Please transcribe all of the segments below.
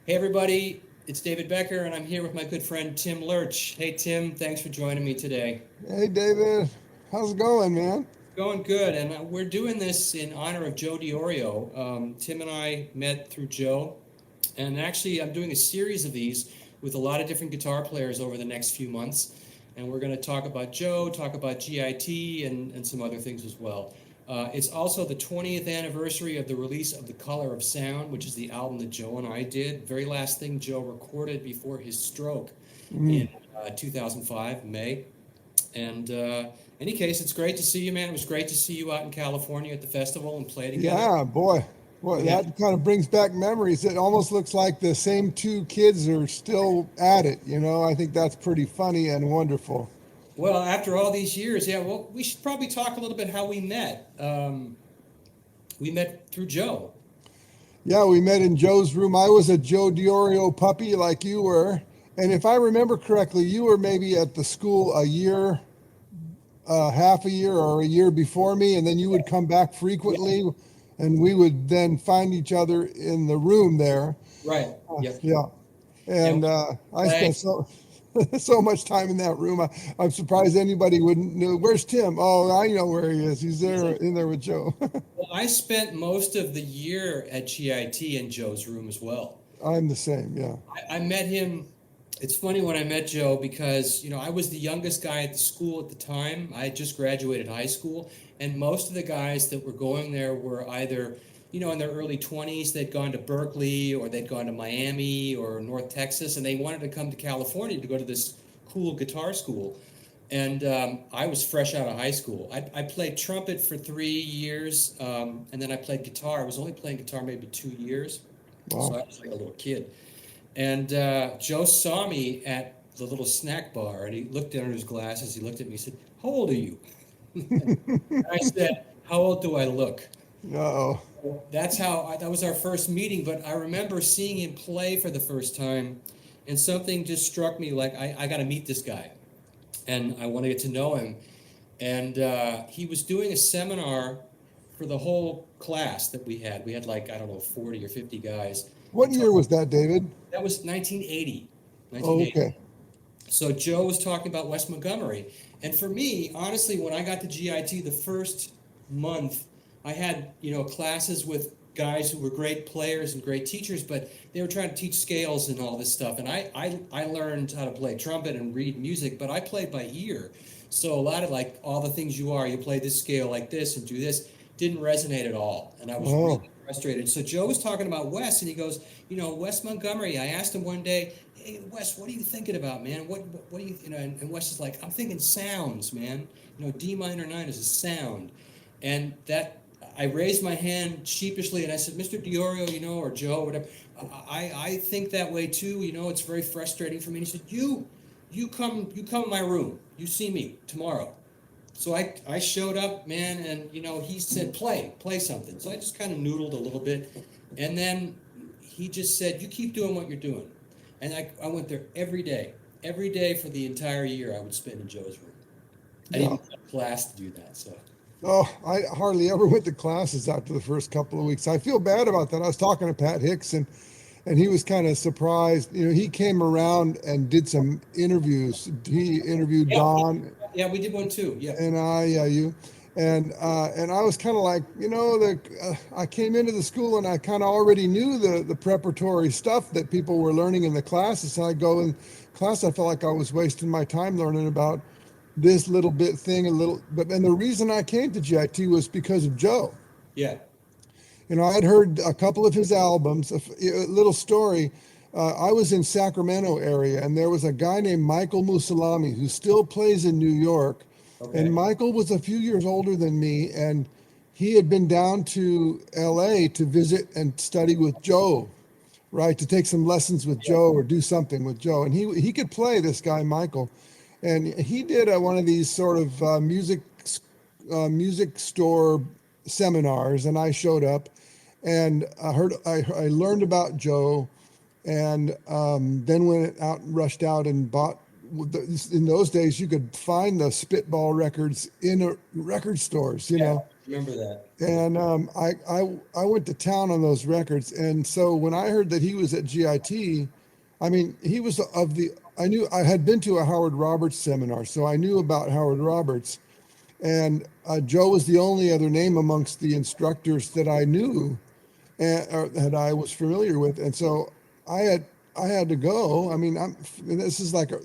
Hey everybody, it's David Becker and I'm here with my good friend Tim Lerch. Hey Tim, thanks for joining me today. Hey David, how's it going, man? Going good, and we're doing this in honor of Joe Diorio. Tim and I met through Joe, and actually I'm doing a series of these with a lot of different guitar players over the next few months, and we're going to talk about Joe, talk about GIT, and some other things as well. It's also the 20th anniversary of the release of The Color of Sound, which is the album that Joe and I did. Very last thing Joe recorded before his stroke in 2005, May. And any case, it's great to see you, man. It was great to see you out in California at the festival and play together. Yeah, boy, Yeah. that kind of brings back memories. It almost looks like the same two kids are still at it. I think that's pretty funny and wonderful. Well, after all these years, yeah. Well, we should probably talk a little bit how we met. We met through Joe. Yeah, we met in Joe's room. I was a Joe Diorio puppy like you were, and if I remember correctly, you were maybe at the school a year, half a year, or a year before me, and then you would come back Yeah. frequently, and we would then find each other in the room there. Right. Yep. Yeah. And And we I play. spent so much time in that room. I'm surprised anybody wouldn't know. Where's Tim? Oh, I know where he is. He's there in there with Joe. Well, I spent most of the year at GIT in Joe's room as well. I'm the same. Yeah. I met him. It's funny when I met Joe because, I was the youngest guy at the school at the time. I had just graduated high school, and most of the guys that were going there were either, in their early 20s, they'd gone to Berkeley or they'd gone to Miami or North Texas, and they wanted to come to California to go to this cool guitar school. And I was fresh out of high school. I played trumpet for 3 years, and then I played guitar. I was only playing guitar maybe 2 years, so Wow. I was like a little kid. And Joe saw me at the little snack bar, and he looked under his glasses. He looked at me. He said, "How old are you?" And I said, "How old do I look?" Uh-oh. That was our first meeting. But I remember seeing him play for the first time, and something just struck me like I got to meet this guy, and I want to get to know him. And he was doing a seminar for the whole class that we had. We had like, I don't know, 40 or 50 guys. What year was that, David? That was 1980. Oh, 1980. okay. So Joe was talking about West Montgomery. And for me, honestly, when I got to GIT the first month, I had, classes with guys who were great players and great teachers, but they were trying to teach scales and all this stuff. And I learned how to play trumpet and read music, but I played by ear. So a lot of like all the things you play this scale like this and do this, didn't resonate at all. And I was Oh, really frustrated. So Joe was talking about Wes, and he goes, West Montgomery. I asked him one day, "Hey, Wes, what are you thinking about, man? What do you, And Wes is like, I'm thinking sounds, man. D minor 9 is a sound." And that I raised my hand sheepishly and I said, "Mr. Diorio, or Joe, whatever, I think that way too. It's very frustrating for me." And he said, you come in my room. You see me tomorrow." So I showed up, man, and he said, play something. So I just kind of noodled a little bit, and then he just said, "You keep doing what you're doing." And I went there every day for the entire year. I would spend in Joe's room. I didn't yeah. even have class to do that. So Oh, I hardly ever went to classes after the first couple of weeks. I feel bad about that. I was talking to Pat Hicks, and he was kind of surprised. He came around and did some interviews. He interviewed yeah, Don yeah, we did one too. Yeah, and yeah, you, and I was kind of like, I came into the school and I kind of already knew the preparatory stuff that people were learning in the classes. And I go in class, I felt like I was wasting my time learning about this little bit thing, but and the reason I came to GIT was because of Joe. yeah, I'd heard a couple of his albums. A little story. I was in Sacramento area, and there was a guy named Michael Musalami who still plays in New York. And okay, Michael was a few years older than me, and he had been down to LA to visit and study with Joe, right? To take some lessons with yeah, Joe or do something with Joe. And he could play, this guy Michael, and he did one of these sort of music store seminars, and I showed up, and I learned about Joe, and then went out and rushed out and bought. In those days, you could find the Spitball records in record stores, yeah, Remember that. And I went to town on those records. And so when I heard that he was at GIT, I mean, he was of the, I knew I had been to a Howard Roberts seminar, so I knew about Howard Roberts. And Joe was the only other name amongst the instructors that I knew and or that I was familiar with. And so I had I had to go. I mean, this is like a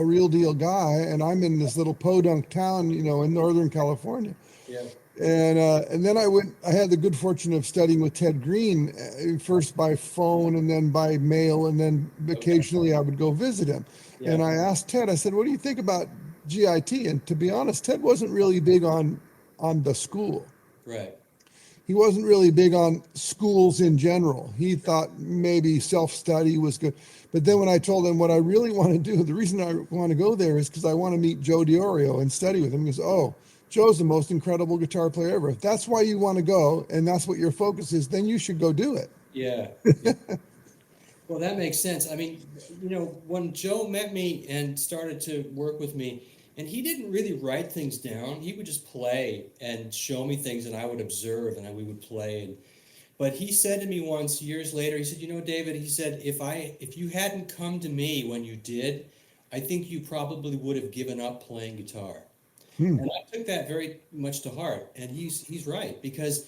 real deal guy, and I'm in this little podunk town, in Northern California. Yeah. And then I went. I had the good fortune of studying with Ted Green, first by phone and then by mail, and then Okay. occasionally I would go visit him. And Yeah. I asked Ted. I said, "What do you think about GIT?" And to be honest, Ted wasn't really big on the school. Right. He wasn't really big on schools in general. He thought maybe self-study was good. But then when I told him what I really want to do, the reason I want to go there is because I want to meet Joe Diorio and study with him. He goes, "Oh, Joe's the most incredible guitar player ever. If that's why you want to go and that's what your focus is, then you should go do it." Yeah. Yeah. Well, that makes sense. I mean, when Joe met me and started to work with me, and he didn't really write things down. He would just play and show me things, and I would observe, and we would play. But he said to me once, years later, he said, David, he said, if you hadn't come to me when you did, I think you probably would have given up playing guitar. Hmm. And I took that very much to heart. And he's right, because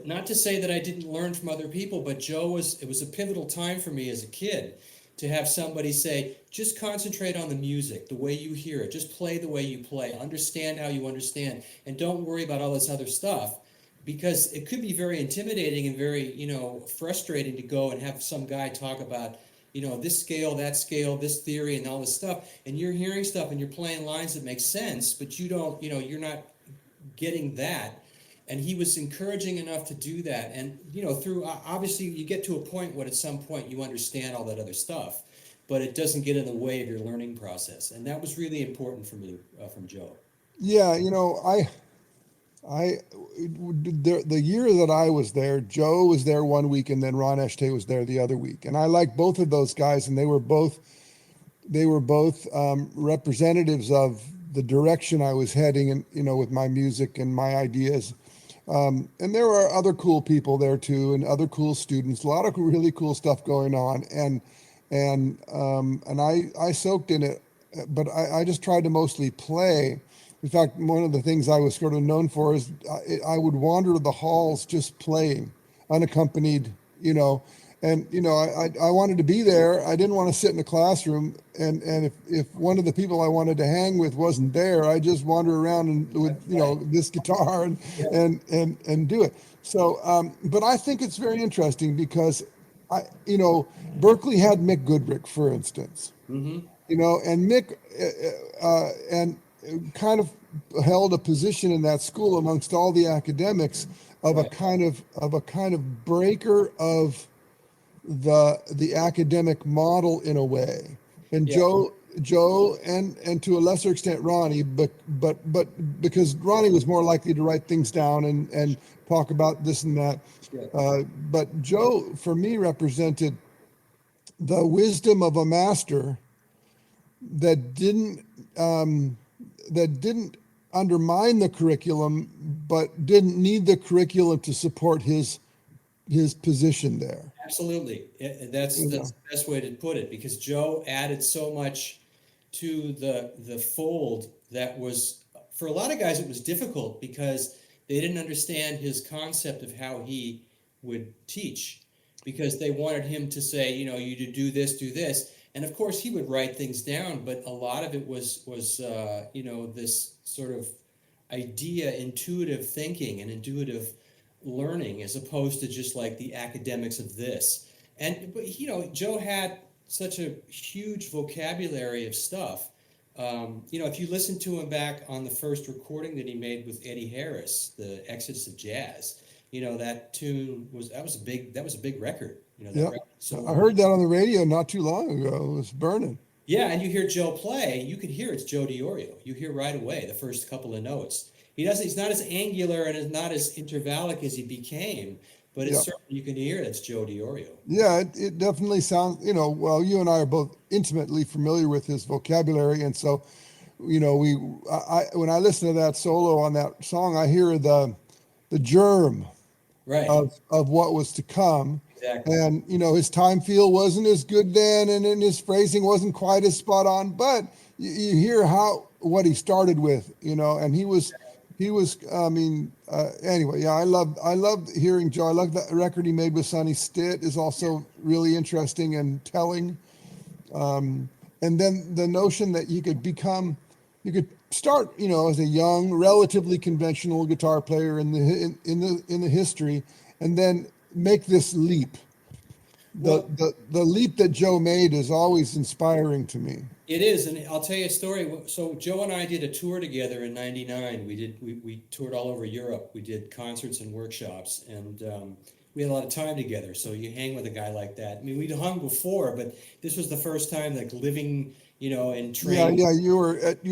not to say that I didn't learn from other people, but it was a pivotal time for me as a kid to have somebody say, just concentrate on the music, the way you hear it, just play the way you play, understand how you understand, and don't worry about all this other stuff, because it could be very intimidating and very, frustrating to go and have some guy talk about, this scale, that scale, this theory, and all this stuff, and you're hearing stuff and you're playing lines that make sense, but you don't, you're not getting that. And he was encouraging enough to do that. And through obviously you get to a point where at some point you understand all that other stuff, but it doesn't get in the way of your learning process. And that was really important for me, from Joe. Yeah, I the year that I was there, Joe was there one week, and then Ron Eschte was there the other week, and I liked both of those guys, and they were both representatives of the direction I was heading, and with my music and my ideas. And there were other cool people there too, and other cool students. A lot of really cool stuff going on, and I soaked in it, but I just tried to mostly play. In fact, one of the things I was sort of known for is I would wander the halls just playing, unaccompanied, and I wanted to be there. I didn't want to sit in a classroom, and if one of the people I wanted to hang with wasn't there, I just wander around and with this guitar Yeah. and do it. So, but I think it's very interesting because Berkeley had Mick Goodrick, for instance, Mm-hmm. and Mick and kind of held a position in that school amongst all the academics of a Right. kind of breaker of the academic model in a way. And Yeah. Joe and to a lesser extent Ronnie, but because Ronnie was more likely to write things down and talk about this and that. Yeah. But Joe, for me, represented the wisdom of a master that didn't um, that didn't undermine the curriculum, but didn't need the curriculum to support his position there. Absolutely. That's the best way to put it, because Joe added so much to the fold that was, for a lot of guys, it was difficult because they didn't understand his concept of how he would teach, because they wanted him to say, you do this, do this. And of course he would write things down, but a lot of it was this sort of idea, intuitive thinking and intuitive learning, as opposed to just like the academics of this. But Joe had such a huge vocabulary of stuff. If you listen to him back on the first recording that he made with Eddie Harris, the Exodus of Jazz, that tune that was a big record. That Yeah, record. So I heard that on the radio not too long ago. It was burning. yeah, and you hear Joe play, you could hear it's Joe Diorio. You hear right away the first couple of notes. He's not as angular and is not as intervallic as he became, but it's Yeah, certainly, you can hear it's Joe Diorio. yeah, it definitely sounds. Well, you and I are both intimately familiar with his vocabulary, and so when I listen to that solo on that song, I hear the germ Right. of what was to come. Exactly. And his time feel wasn't as good then, and then his phrasing wasn't quite as spot on. But you hear how what he started with, and he was. I mean, anyway, yeah, I love hearing Joe. I love that record he made with Sonny Stitt is also really interesting and telling. And then the notion that you could start, as a young, relatively conventional guitar player in the history, and then make this leap. Well, The leap that Joe made is always inspiring to me. it is, and I'll tell you a story. So Joe and I did a tour together in '99. We toured all over Europe. We did concerts and workshops, and we had a lot of time together. So you hang with a guy like that. I mean, we'd hung before, but this was the first time like living, in Yeah, train. yeah, you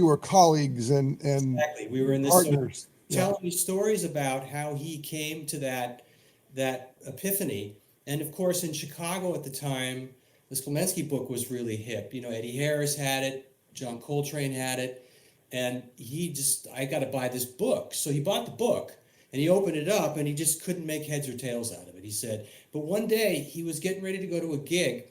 were colleagues and Exactly. We were in this, so partners. Yeah, telling me stories about how he came to that epiphany. And of course, in Chicago at the time, the Sklensky book was really hip. Eddie Harris had it, John Coltrane had it, and I got to buy this book. So he bought the book and he opened it up and he just couldn't make heads or tails out of it. He said, but one day he was getting ready to go to a gig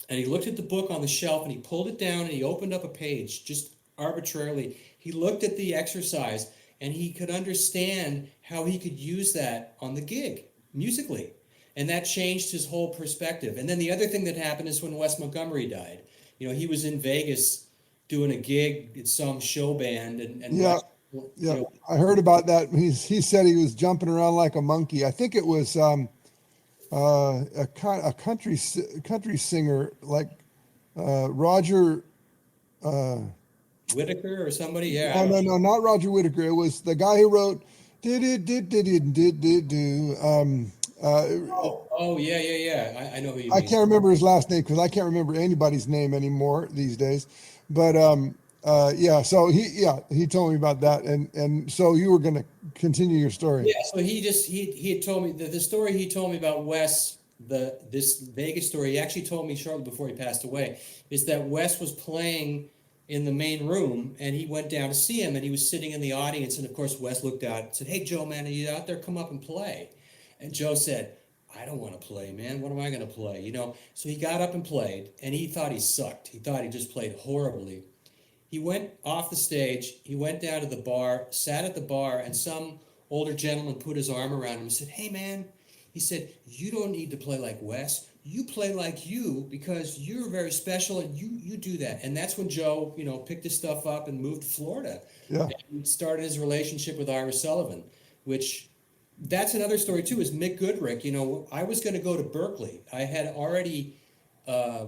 and he looked at the book on the shelf and he pulled it down and he opened up a page just arbitrarily. He looked at the exercise and he could understand how he could use that on the gig musically. And that changed his whole perspective. And then the other thing that happened is when Wes Montgomery died. He was in Vegas doing a gig at some show band and yeah, Wes, yeah. I heard about that. He said he was jumping around like a monkey. I think it was a country singer like Roger. Whitaker or somebody. Yeah, I No, don't no, know. no, not Roger Whittaker. It was the guy who wrote did do. Oh, yeah, yeah, yeah. I know who you I mean. can't remember his last name because I can't remember anybody's name anymore these days. But yeah, so he told me about that, and so you were going to continue your story. Yeah, so he had told me the story he told me about Wes, this Vegas story. He actually told me shortly before he passed away, is that Wes was playing in the main room and he went down to see him and he was sitting in the audience and of course Wes looked out and said, "Hey Joe, man, are you out there? Come up and play." And Joe said, "I don't want to play, man. What am I going to play?" So he got up and played and he thought he sucked. He thought he just played horribly. He went off the stage, he went down to the bar, sat at the bar, and some older gentleman put his arm around him and said, "Hey, man," he said, "you don't need to play like Wes. You play like you because you're very special and you do that." And that's when Joe, picked his stuff up and moved to Florida Yeah, and started his relationship with Ira Sullivan, which that's another story too, is Mick Goodrick. I was going to go to Berkeley. I had already uh,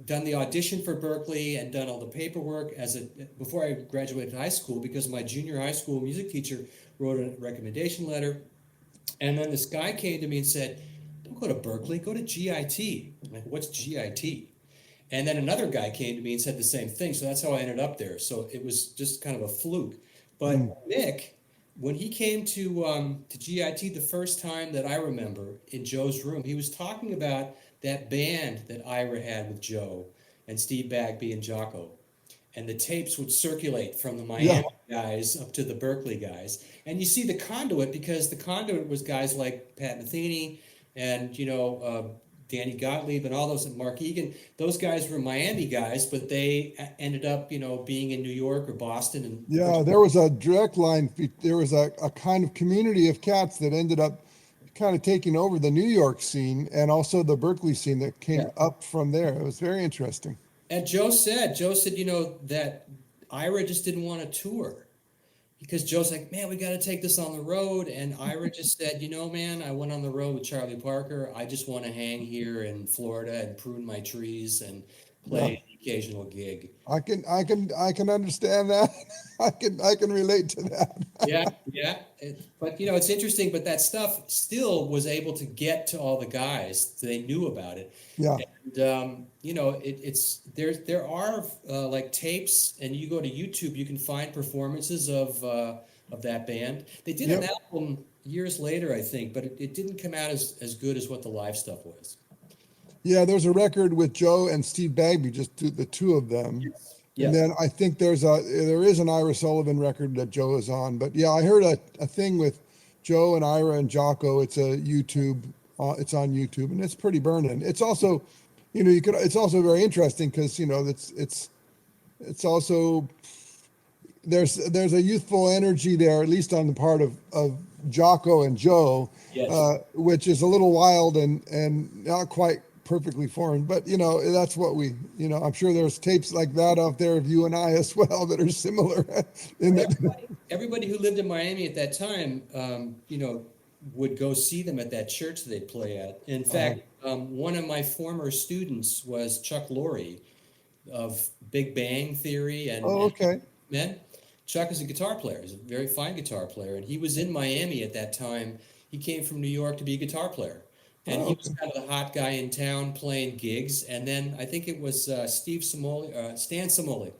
done the audition for Berkeley and done all the paperwork before I graduated high school because my junior high school music teacher wrote a recommendation letter. And then this guy came to me and said, "Don't go to Berkeley, go to GIT." I'm like, "What's GIT?" And then another guy came to me and said the same thing. So that's how I ended up there. So it was just kind of a fluke. mm, But Mick, when he came to GIT the first time that I remember in Joe's room, he was talking about that band that Ira had with Joe and Steve Bagby and Jocko. And the tapes would circulate from the yeah, Miami guys up to the Berkeley guys. And you see the conduit because the conduit was guys like Pat Metheny and Danny Gottlieb and all those, and Mark Egan. Those guys were Miami guys, but they ended up being in New York or Boston and yeah. There was a direct line. There was a kind of community of cats that ended up kind of taking over the New York scene and also the Berkeley scene that yeah. came up from there. It was very interesting. And Joe said, that Ira just didn't want to tour because Joe's like, "Man, we got to take this on the road." And Ira just said, "Man, I went on the road with Charlie Parker. I just want to hang here in Florida and prune my trees and Yeah. play an occasional gig." I can understand that. I can relate to that. Yeah, yeah. But it's interesting. But that stuff still was able to get to all the guys. They knew about it, Yeah. and it's there are like tapes, and you go to YouTube, you can find performances of that band. They did an Yep. album years later, I think, but it didn't come out as good as what the live stuff was. Yeah, there's a record with Joe and Steve Bagby, just the two of them. And then I think there is an Ira Sullivan record that Joe is on. But yeah, I heard a thing with Joe and Ira and Jocko. It's a YouTube. It's on YouTube, and it's pretty burning. It's also, it's also very interesting because it's also there's a youthful energy there, at least on the part of Jocko and Joe, Yes. which is a little wild and not quite perfectly formed. But that's what I'm sure there's tapes like that out there of you and I as well that are similar. Everybody who lived in Miami at that time, would go see them at that church they'd play at. In fact, one of my former students was Chuck Lorre of Big Bang Theory Oh, okay. Men. Chuck is a guitar player. He's a very fine guitar player, and he was in Miami at that time. He came from New York to be a guitar player, and he was kind of the hot guy in town playing gigs. And then I think it was Stan Samoli,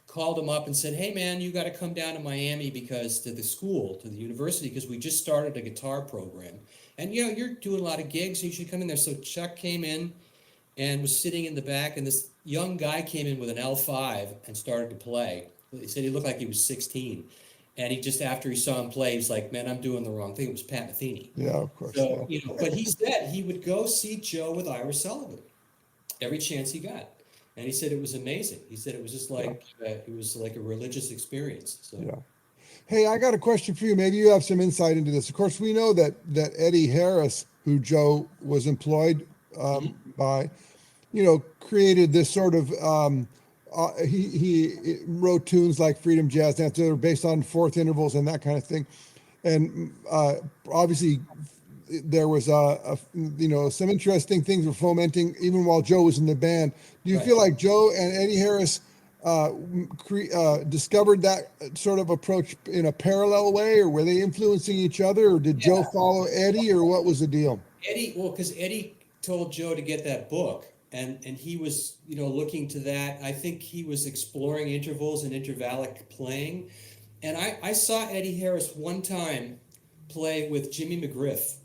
called him up and said, "Hey man, you got to come down to Miami to the university, because we just started a guitar program, and you're doing a lot of gigs. So you should come in there." So Chuck came in and was sitting in the back, and this young guy came in with an L5 and started to play. He said he looked like he was 16. And he just, after he saw him play, he's like, "Man, I'm doing the wrong thing." It was Pat Metheny. Yeah, of course. So, but he said he would go see Joe with Ira Sullivan every chance he got. And he said it was amazing. He said it was just like, it was like a religious experience. So. Yeah. Hey, I got a question for you. Maybe you have some insight into this. Of course, we know that Eddie Harris, who Joe was employed by, created this sort of, he wrote tunes like Freedom Jazz Dance that are based on fourth intervals and that kind of thing. And obviously there was some interesting things were fomenting even while Joe was in the band. Do you feel like Joe and Eddie Harris discovered that sort of approach in a parallel way, or were they influencing each other, or did Joe follow Eddie, or what was the deal? Because Eddie told Joe to get that book, and he was, looking to that. I think he was exploring intervals and intervallic playing. And I saw Eddie Harris one time play with Jimmy McGriff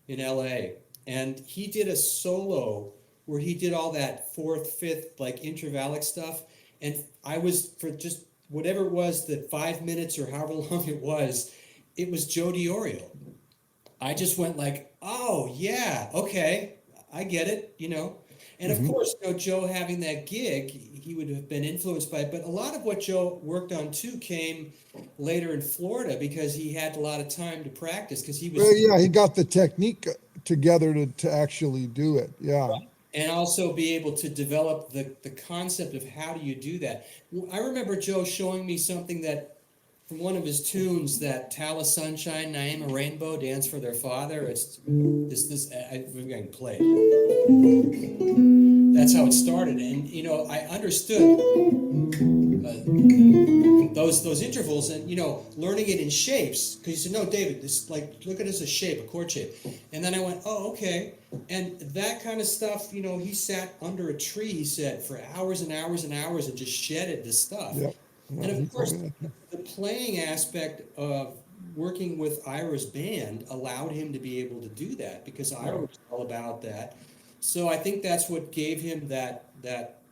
in LA. And he did a solo where he did all that fourth, fifth, like intervallic stuff. And I was, for just whatever it was, the 5 minutes or however long it was Joe Diorio. I just went like, "Oh yeah, okay, I get it," And of course, Joe having that gig, he would have been influenced by it. But a lot of what Joe worked on too came later in Florida, because he had a lot of time to practice, because he was. Well, yeah, he got the technique together to actually do it. Yeah. Right. And also be able to develop the concept of how do you do that. I remember Joe showing me something that, from one of his tunes, that Tallis Sunshine, Naima Rainbow, Dance for Their Father. It's this. Maybe I can play it. That's how it started, and I understood those intervals, and learning it in shapes, because he said, "No, David, this, like, look at it as a shape, a chord shape." And then I went, "Oh, okay." And that kind of stuff, he sat under a tree, he said, for hours and hours and hours, and just shedded this stuff. Yeah. And of course, the playing aspect of working with Ira's band allowed him to be able to do that, because Ira was all about that. So I think that's what gave him that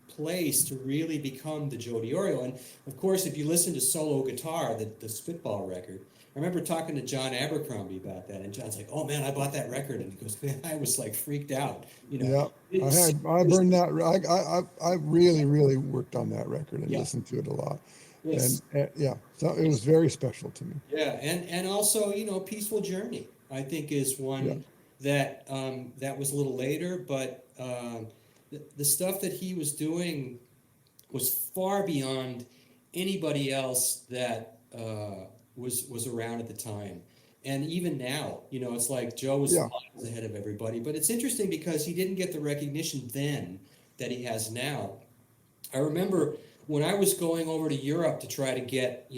place to really become the Joe Diorio. And of course, if you listen to solo guitar, the Spitball record, I remember talking to John Abercrombie about that, and John's like, "Oh man, I bought that record," and he goes, "Man, I was like freaked out." Yeah, I burned that. I really, really worked on that record and listened to it a lot. Yes. And so it was very special to me. Yeah, and also, Peaceful Journey, I think, is one that that was a little later, but the stuff that he was doing was far beyond anybody else that was around at the time. And even now, it's like Joe was miles ahead of everybody. But it's interesting because he didn't get the recognition then that he has now. I remember when I was going over to Europe to try to get,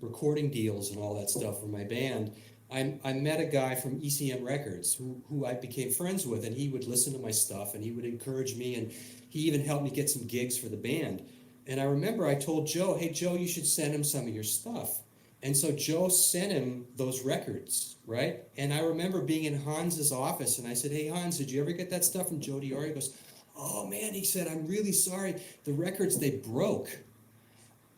recording deals and all that stuff for my band, I met a guy from ECM Records who I became friends with, and he would listen to my stuff, and he would encourage me, and he even helped me get some gigs for the band. And I remember I told Joe, "Hey, Joe, you should send him some of your stuff." And so Joe sent him those records, right? And I remember being in Hans's office, and I said, "Hey, Hans, did you ever get that stuff from Joe Diorio?" He goes, "Oh, man," he said, "I'm really sorry. The records, they broke."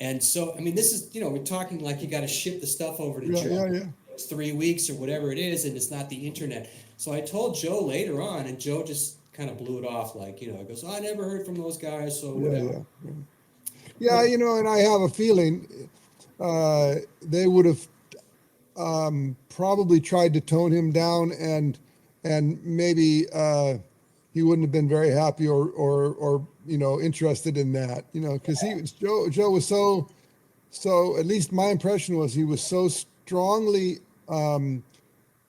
And so, I mean, this is, we're talking like you got to ship the stuff over to Yeah, Joe. yeah, yeah. It's 3 weeks or whatever it is, and it's not the internet. So I told Joe later on, and Joe just kind of blew it off, like, he goes, "Oh, I never heard from those guys, so Yeah, whatever." yeah. Yeah, But and I have a feeling they would have probably tried to tone him down, and maybe he wouldn't have been very happy or interested in that, because Joe was so. At least my impression was he was so strongly.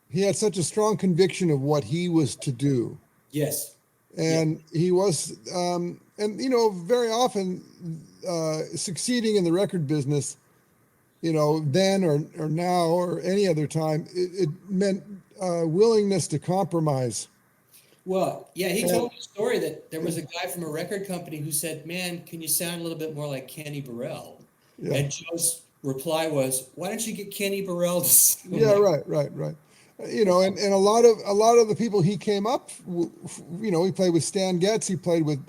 He had such a strong conviction of what he was to do, yes, yeah, and he was, and very often succeeding in the record business, then or now or any other time, it meant willingness to compromise. well, yeah, he And told me a story that there was a guy from a record company who said, "Man, can you sound a little bit more like Kenny Burrell?" yeah, And Joe's reply was, "Why don't you get Kenny Burrell to sound yeah, like?" right, right, right. And a lot of the people he came up, he played with Stan Getz, he played with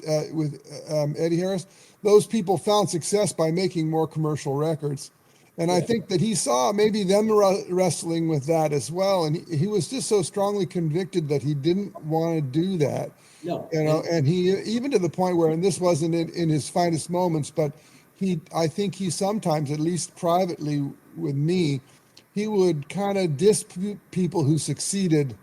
Eddie Harris. Those people found success by making more commercial records, and I Yeah, think that he saw maybe them wrestling with that as well, and he was just so strongly convicted that he didn't want to do that. no, And he, even to the point where, and this wasn't in his finest moments, but I think he sometimes, at least privately with me, he would kind of diss people who succeeded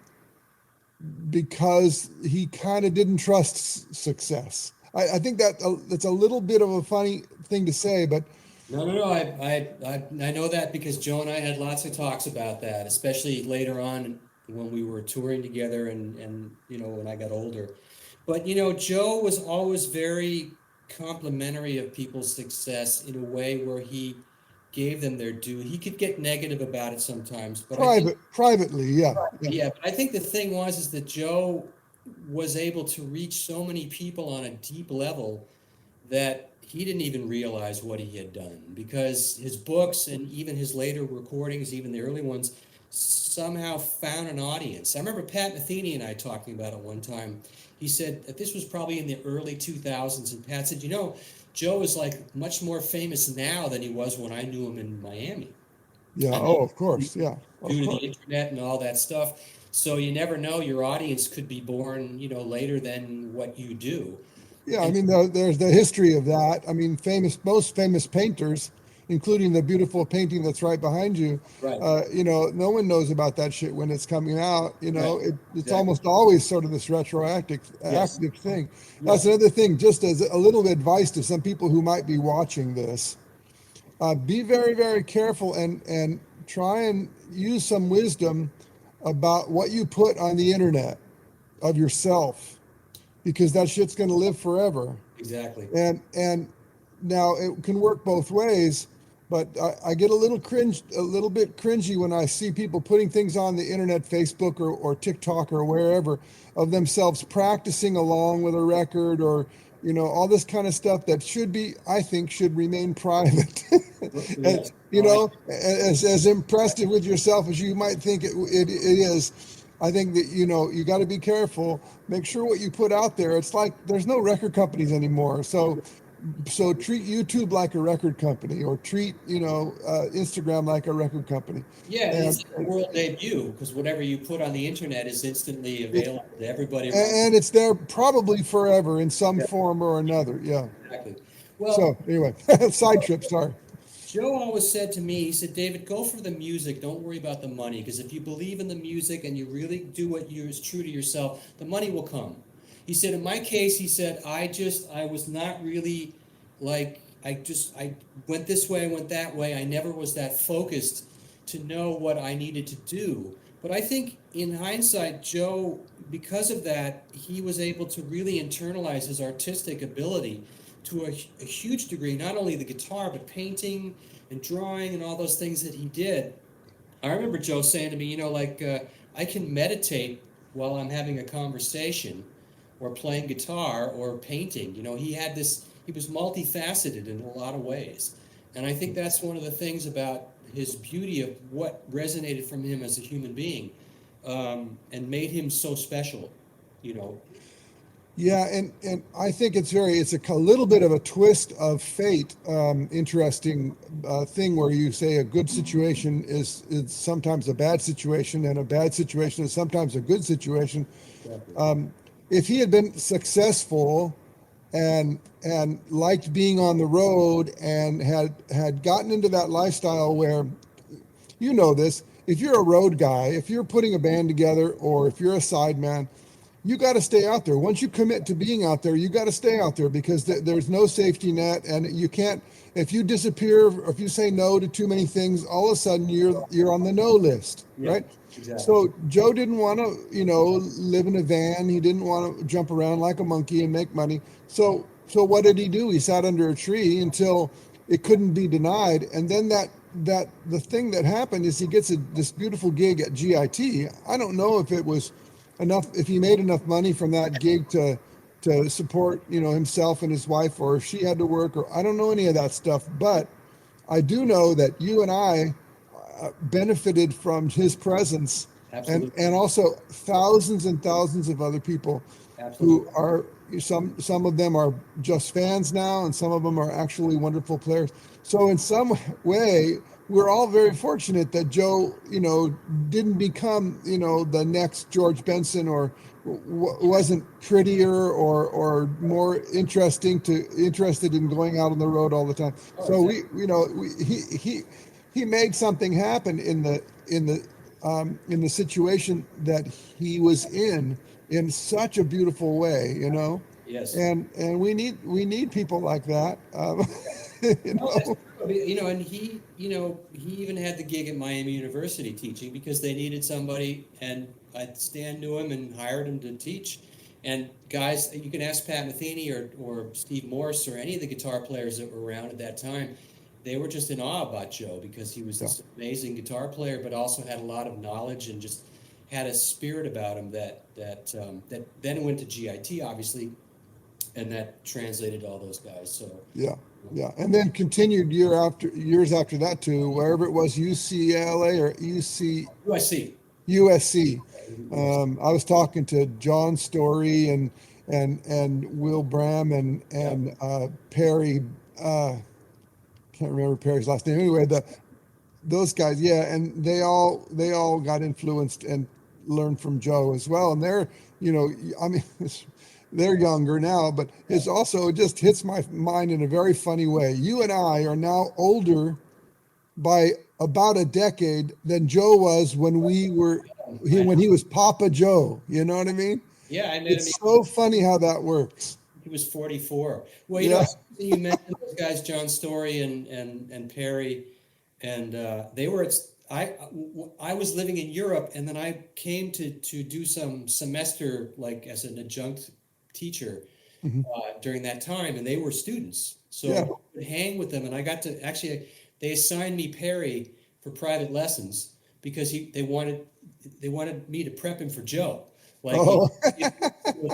because he kind of didn't trust success. I think that's a little bit of a funny thing to say, but no. I know that because Joe and I had lots of talks about that, especially later on when we were touring together and when I got older. But Joe was always very complimentary of people's success in a way where he gave them their due. He could get negative about it sometimes, but I think privately, yeah, yeah, yeah, but I think the thing was is that Joe was able to reach so many people on a deep level that he didn't even realize what he had done because his books and even his later recordings, even the early ones, somehow found an audience. I remember Pat Metheny and I talking about it one time. He said that this was probably in the early 2000s, and Pat said, Joe is like much more famous now than he was when I knew him in Miami. yeah. I Oh, mean, of course, yeah, of due to the course. internet and all that stuff. So you never know, your audience could be born, later than what you do. Yeah, I And mean, there's the history of that. I mean, most famous painters, including the beautiful painting that's right behind you, right, no one knows about that shit when it's coming out. right, It's exactly. almost always sort of this retroactive Yes, active thing. That's yes, another thing, just as a little advice to some people who might be watching this. Be very, very careful and try and use some wisdom about what you put on the internet of yourself, because that shit's going to live forever. exactly. And now it can work both ways, but I get a little bit cringy when I see people putting things on the internet, Facebook or TikTok or wherever, of themselves practicing along with a record, or all this kind of stuff that I think should remain private. And Yes. No, I, as impressed with yourself as you might think it is, I think that you got to be careful. Make sure what you put out there. It's like there's no record companies anymore, so treat YouTube like a record company, or treat Instagram like a record company, yeah, and it's like a world debut because whatever you put on the internet is instantly it, available to everybody around. and it's there probably forever in some Yeah, form or another. Yeah. exactly. Well, So anyway, side trip. Sorry. Joe always said to me, he said, "David, go for the music. Don't worry about the money. Because if you believe in the music and you really do what you is true to yourself, the money will come." He said, in my case, he said, I was not really like, I went this way, I went that way. I never was that focused to know what I needed to do. But I think in hindsight, Joe, because of that, he was able to really internalize his artistic ability to a huge degree, not only the guitar, but painting and drawing and all those things that he did. I remember Joe saying to me, I can meditate while I'm having a conversation or playing guitar or painting. He was multifaceted in a lot of ways. And I think that's one of the things about his beauty of what resonated from him as a human being, and made him so special, you know. Yeah, and I think it's a little bit of a twist of fate. Interesting thing where you say a good situation is sometimes a bad situation, and a bad situation is sometimes a good situation. Exactly. If he had been successful and liked being on the road and had gotten into that lifestyle where, you know this, if you're a road guy, if you're putting a band together, or if you're a sideman, you got to stay out there. Once you commit to being out there, you got to stay out there, because there's no safety net, and you can't. If you disappear, or if you say no to too many things, all of a sudden you're on the no list, Yeah, right? exactly. So Joe didn't want to, live in a van. He didn't want to jump around like a monkey and make money. So what did he do? He sat under a tree until it couldn't be denied, and then that the thing that happened is he gets this beautiful gig at GIT. I don't know if it was enough, if he made enough money from that gig to support, himself and his wife, or if she had to work, or I don't know any of that stuff. But I do know that you and I benefited from his presence, Absolutely. and also thousands and thousands of other people Absolutely. who are, some of them are just fans now, and some of them are actually wonderful players. So in some way, we're all very fortunate that Joe, didn't become, the next George Benson, or wasn't prettier, or more interested in going out on the road all the time. Oh, So exactly. he made something happen in the situation that he was in such a beautiful way, Yes. and we need people like that. you No, that's know. true. And he even had the gig at Miami University teaching because they needed somebody, and Stan knew him and hired him to teach. And guys, you can ask Pat Metheny or Steve Morse or any of the guitar players that were around at that time. They were just in awe about Joe because he was Yeah. this amazing guitar player, but also had a lot of knowledge and just had a spirit about him that then went to GIT, obviously, and that translated to all those guys. So. Yeah, yeah, and then continued years after that to wherever it was, UCLA or USC. USC. Yes. I was talking to John Story and Will Bram Yeah. and Perry. Can't remember Perry's last name. Anyway, those guys, yeah, and they all got influenced and learned from Joe as well. And you know, I mean, they're younger now, but Yeah. it's also, it just hits my mind in a very funny way. You and I are now older by about a decade than Joe was when I when he was Papa Joe. You know what I mean? Yeah, I met him. It's so funny how that works. He was 44. Well, Yeah. you mentioned those guys, John Story and Perry, and they were. I was living in Europe, and then I came to do some semester like as an adjunct teacher Mhm. during that time, and they were students, so Yeah. I would hang with them, and I got to actually they assigned me Perry for private lessons because they wanted me to prep him for Joe. Like Oh,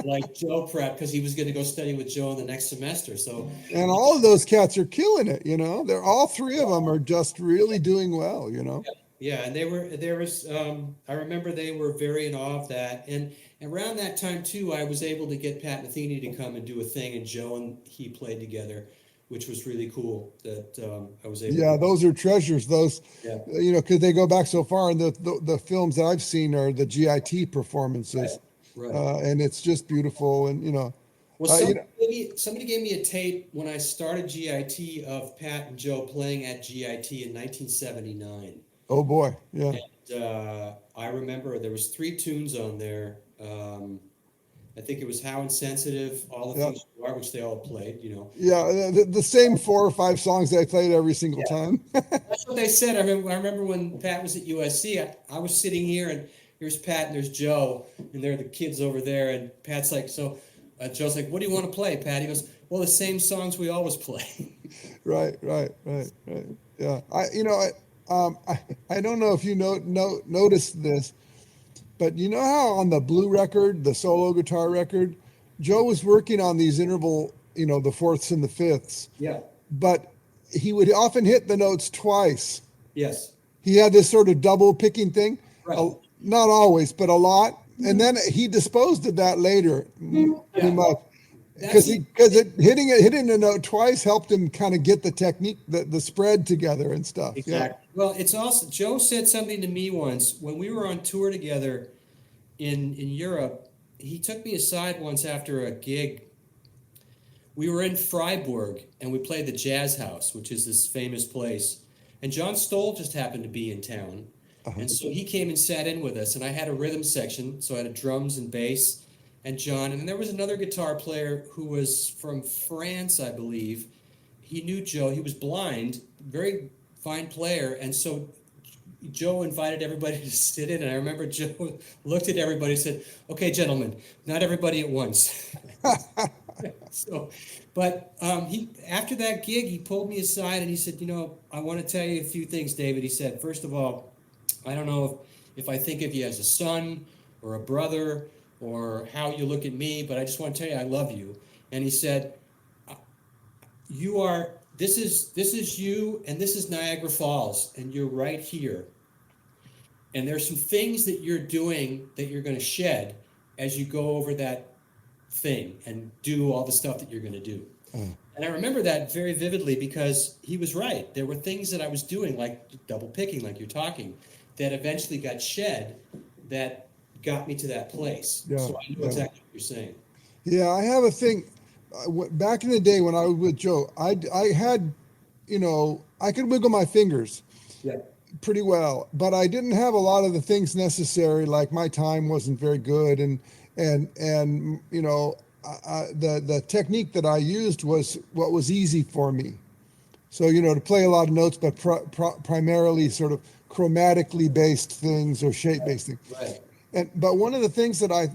like Joe prep because he was going to go study with Joe in the next semester. So and all of those cats are killing it. They're all three of them are just really doing well. yeah, and there was I remember they were very in awe of that, and around that time too, I was able to get Pat Metheny to come and do a thing, and Joe and he played together, which was really cool. That I was able Yeah, to. those are treasures. Those, Yeah, because they go back so far, and the films that I've seen are the GIT performances, right, right. and it's just beautiful. And Well, uh, you know, somebody gave me a tape when I started GIT of Pat and Joe playing at GIT in 1979. oh boy, yeah, And I remember there was three tunes on there. I think it was How Insensitive, All the yeah, Things You Are, which they all played. yeah. The same 4 or 5 songs that I played every single Yeah, time. that's what they said. I remember when Pat was at USC, I was sitting here and here's Pat and there's Joe and they're the kids over there. And Pat's like, so Joe's like, what do you want to play, Pat? He goes, well, the same songs we always play. Right, right, right, right. Yeah, I don't know if you noticed this, but you know how on the blue record, the solo guitar record, Joe was working on these interval, the fourths and the fifths, Yeah. but he would often hit the notes twice. Yes. He had this sort of double picking thing. Right. Not always, but a lot. and then he disposed of that later, pretty Yeah, much, that's because hitting a note twice helped him kind of get the technique, the spread together and stuff. Yeah. exactly. Well, it's also Joe said something to me once when we were on tour together in Europe. He took me aside once after a gig. We were in Freiburg and we played the Jazz House, which is this famous place. And John Stoll just happened to be in town. Uh-huh. And so he came and sat in with us. And I had a rhythm section. So I had a drums and bass and John. And then there was another guitar player who was from France, I believe. He knew Joe. He was blind, very fine player. And so Joe invited everybody to sit in. And I remember Joe looked at everybody and said, "Okay, gentlemen, not everybody at once." So, but he after that gig, he pulled me aside and he said, I want to tell you a few things, David. He said, first of all, I don't know if I think of you as a son or a brother or how you look at me, but I just want to tell you I love you. And he said, you are this is you and this is Niagara Falls and you're right here. And there's some things that you're doing that you're going to shed as you go over that thing and do all the stuff that you're going to do. And I remember that very vividly because he was right. There were things that I was doing, like double picking, like you're talking, that eventually got shed that got me to that place. Yeah, So I know yeah. exactly what you're saying. Yeah, I have a thing. Back in the day when I was with Joe, I had, I could wiggle my fingers Yeah. pretty well, but I didn't have a lot of the things necessary. Like my time wasn't very good, and the technique that I used was what was easy for me. So to play a lot of notes, but primarily sort of chromatically based things or shape based things. Right. But one of the things that I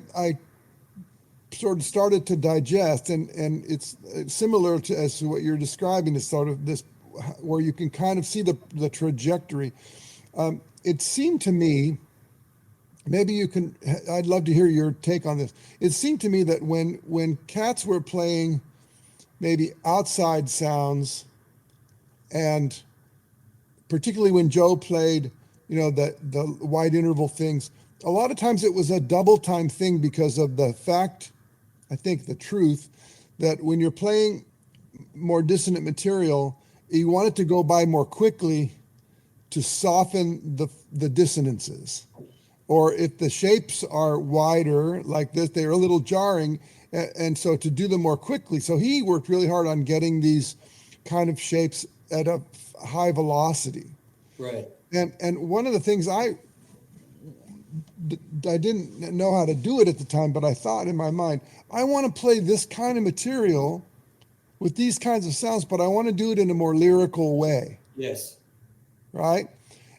sort of started to digest, and it's similar to as to what you're describing, is sort of this where you can kind of see the trajectory. It seemed to me, maybe you can, I'd love to hear your take on this. It seemed to me that when cats were playing maybe outside sounds, and particularly when Joe played, the wide interval things, a lot of times it was a double time thing because of the fact, I think the truth, that when you're playing more dissonant material, you want it to go by more quickly to soften the dissonances. Or if the shapes are wider like this, they're a little jarring, and so to do them more quickly. So he worked really hard on getting these kind of shapes at a high velocity. Right. And one of the things I didn't know how to do it at the time, but I thought in my mind, I want to play this kind of material with these kinds of sounds, but I want to do it in a more lyrical way, Yes. right?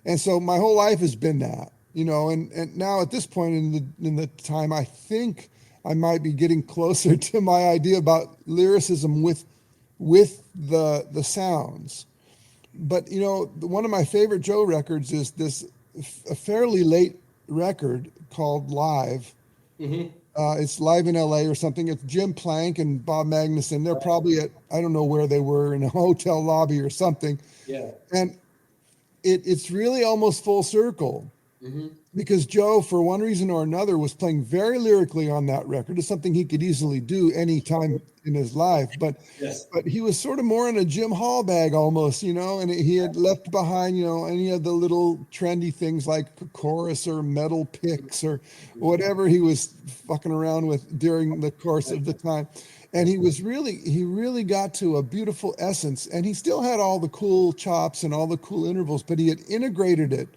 And so my whole life has been that, and now at this point in the time, I think I might be getting closer to my idea about lyricism with the sounds. But one of my favorite Joe records is this a fairly late record called Live. Mm-hmm. It's live in LA or something. It's Jim Plank and Bob Magnuson. They're probably at, I don't know where they were, in a hotel lobby or something. Yeah. And it's really almost full circle. Mm-hmm. Because Joe, for one reason or another, was playing very lyrically on that record. It's something he could easily do any time in his life, but Yes. he was sort of more in a Jim Hall bag almost, and he had left behind, any of the little trendy things like chorus or metal picks or whatever he was fucking around with during the course of the time. And he really got to a beautiful essence, and he still had all the cool chops and all the cool intervals, but he had integrated it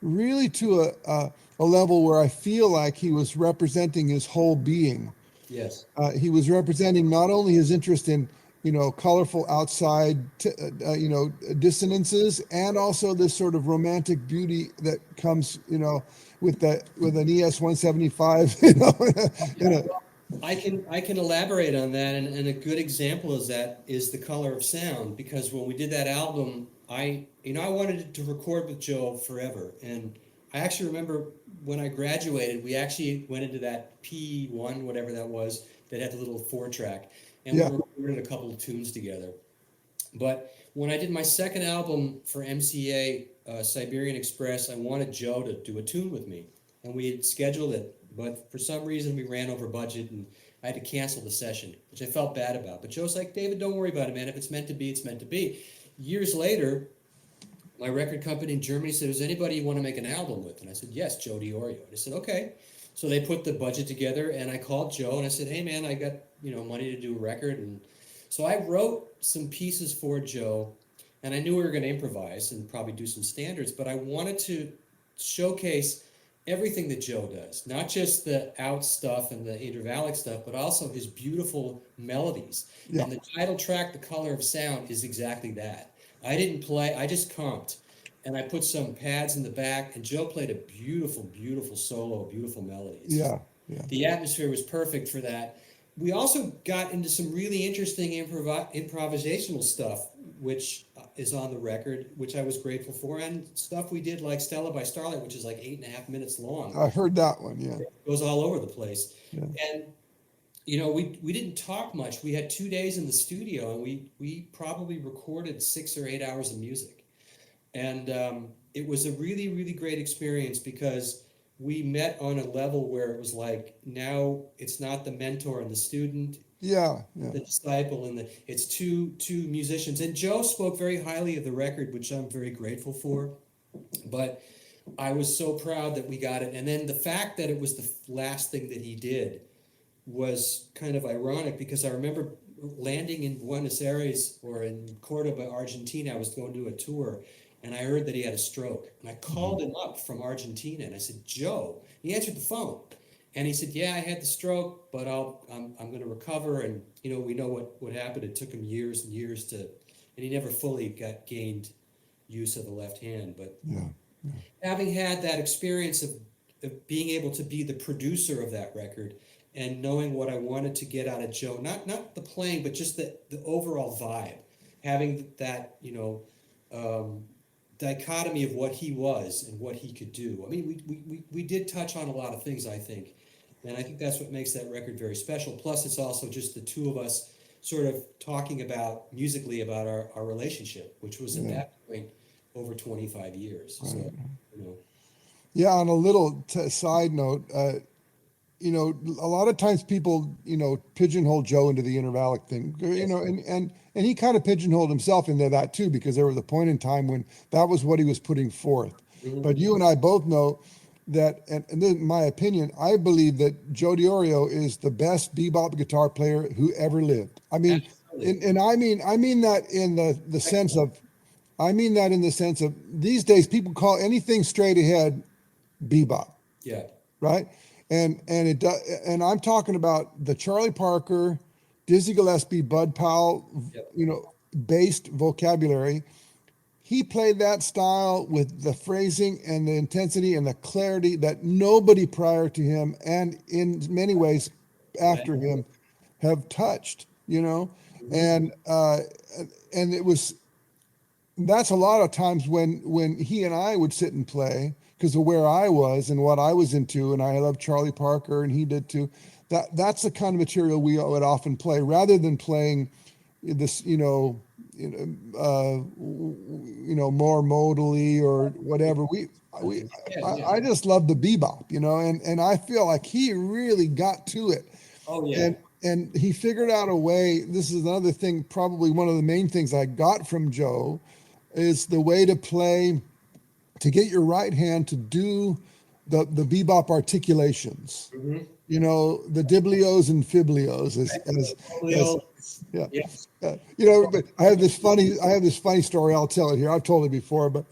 really to a level where I feel like he was representing his whole being. Yes. He was representing not only his interest in, colorful outside, dissonances, and also this sort of romantic beauty that comes, with an ES 175, I can elaborate on that, and a good example is that is the color of sound, because when we did that album, I wanted to record with Joe forever, and I actually remember when I graduated, we actually went into that P1, whatever that was, that had the little 4-track, and Yeah. we recorded a couple of tunes together. But when I did my second album for MCA, Siberian Express, I wanted Joe to do a tune with me, and we had scheduled it but for some reason we ran over budget and I had to cancel the session, which I felt bad about. But Joe's like, David, don't worry about it, man. If it's meant to be, it's meant to be. Years later, my record company in Germany said, is anybody you want to make an album with? And I said, yes, Joe Diorio. I said, okay. So they put the budget together, and I called Joe and I said, hey man, I got money to do a record. And so I wrote some pieces for Joe, and I knew we were going to improvise and probably do some standards, but I wanted to showcase everything that Joe does, not just the out stuff and the intervallic stuff, but also his beautiful melodies. Yeah. And the title track, The Color of Sound, is exactly that. I didn't play, I just comped. And I put some pads in the back, and Joe played a beautiful, beautiful solo, beautiful melodies. Yeah. Yeah. The atmosphere was perfect for that. We also got into some really interesting improvisational stuff, which is on the record, which I was grateful for, and stuff we did like Stella by Starlight, which is like 8.5 minutes long. I heard that one. Yeah. It goes all over the place. Yeah. And we didn't talk much. We had 2 days in the studio, and we probably recorded 6 or 8 hours of music. And it was a really, really great experience because we met on a level where it was like, now it's not the mentor and the student, Yeah. the disciple, and it's two musicians. And Joe spoke very highly of the record, which I'm very grateful for. But I was so proud that we got it. And then the fact that it was the last thing that he did was kind of ironic, because I remember landing in Buenos Aires or in Cordoba, Argentina. I was going to a tour, and I heard that he had a stroke. And I called him up from Argentina, and I said, Joe. He answered the phone, and he said, yeah, I had the stroke, but I'm going to recover. And we know what happened. It took him years and years and he never fully gained use of the left hand. But Yeah. having had that experience of being able to be the producer of that record, and knowing what I wanted to get out of Joe, not the playing, but just the overall vibe, having that dichotomy of what he was and what he could do. I mean, we did touch on a lot of things, I think, and I think that's what makes that record very special. Plus, it's also just the two of us sort of talking about musically about our relationship, which was at that point over 25 years. Right. So, Yeah. On a little side note, a lot of times people, pigeonhole Joe into the intervallic thing, and he kind of pigeonholed himself into that too, because there was a point in time when that was what he was putting forth. Mhm. But you and I both know that, and in my opinion, I believe that Joe Diorio is the best bebop guitar player who ever lived. I mean, Absolutely. and I mean that in the sense of, these days people call anything straight ahead bebop, Yeah. right? And I'm talking about the Charlie Parker, Dizzy Gillespie, Bud Powell, Yep. based vocabulary. He played that style with the phrasing and the intensity and the clarity that nobody prior to him, and in many ways after him, have touched. Mhm. And it was, that's a lot of times when he and I would sit and play, because of where I was and what I was into, and I love Charlie Parker and he did too. That's the kind of material we would often play, rather than playing this, more modally or whatever. I just love the bebop, and I feel like he really got to it. Oh yeah. And he figured out a way. This is another thing, probably one of the main things I got from Joe, is the way to play, to get your right hand to do the bebop articulations. Mhm. The diblios and fiblios, yeah. Yes. But I have this funny story. I'll tell it here. I've told it before, but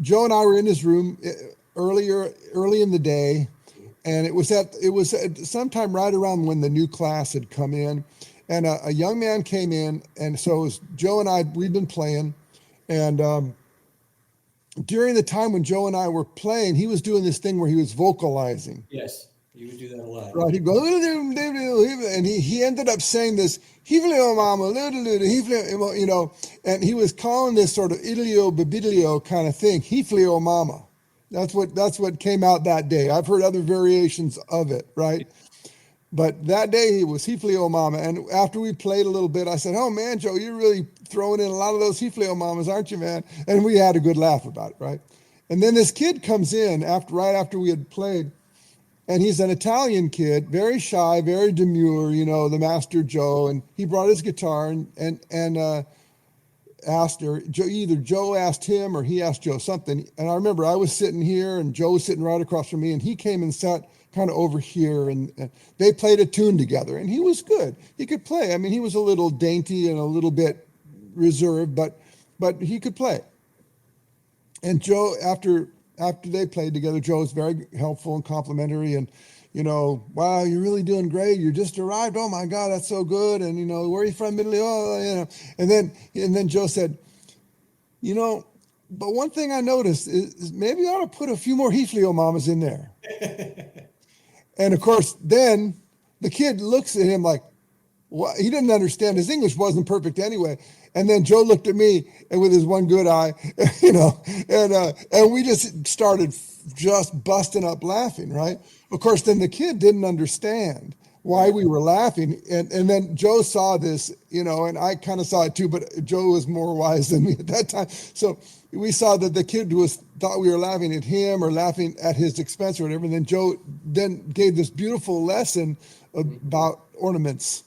Joe and I were in his room early in the day, and it was at sometime right around when the new class had come in, and a young man came in, and so it was Joe and I. We'd been playing, and during the time when Joe and I were playing, he was doing this thing where he was vocalizing. Yes. You would do that a lot. Right, he'd go, and he ended up saying this, mama, and he was calling this sort of idilio bibidilio kind of thing, Hiflio mama. That's what came out that day. I've heard other variations of it, right? But that day he was Hiflio mama, and after we played a little bit, I said, oh man, Joe, you're really throwing in a lot of those Hiflio mamas, aren't you, man? And we had a good laugh about it, right? And then this kid comes in right after we had played, and he's an Italian kid, very shy, very demure, the Master Joe. And he brought his guitar and asked, or either Joe asked him or he asked Joe something. And I remember I was sitting here and Joe was sitting right across from me, and he came and sat kind of over here, and they played a tune together, and he was good. He could play. I mean, he was a little dainty and a little bit reserved, but he could play. And Joe, after they played together, Joe was very helpful and complimentary, and wow, you're really doing great. You just arrived. Oh my God, that's so good. And where are you from, Italy? Oh, and then Joe said, but one thing I noticed is maybe you ought to put a few more Heaflio mamas in there. And of course, then the kid looks at him like, what? He didn't understand. His English wasn't perfect anyway. And then Joe looked at me and with his one good eye, and we just started just busting up laughing, right? Of course, then the kid didn't understand why we were laughing. And then Joe saw this, and I kind of saw it too, but Joe was more wise than me at that time. So we saw that the kid thought we were laughing at him or laughing at his expense or whatever. And then Joe then gave this beautiful lesson about ornaments.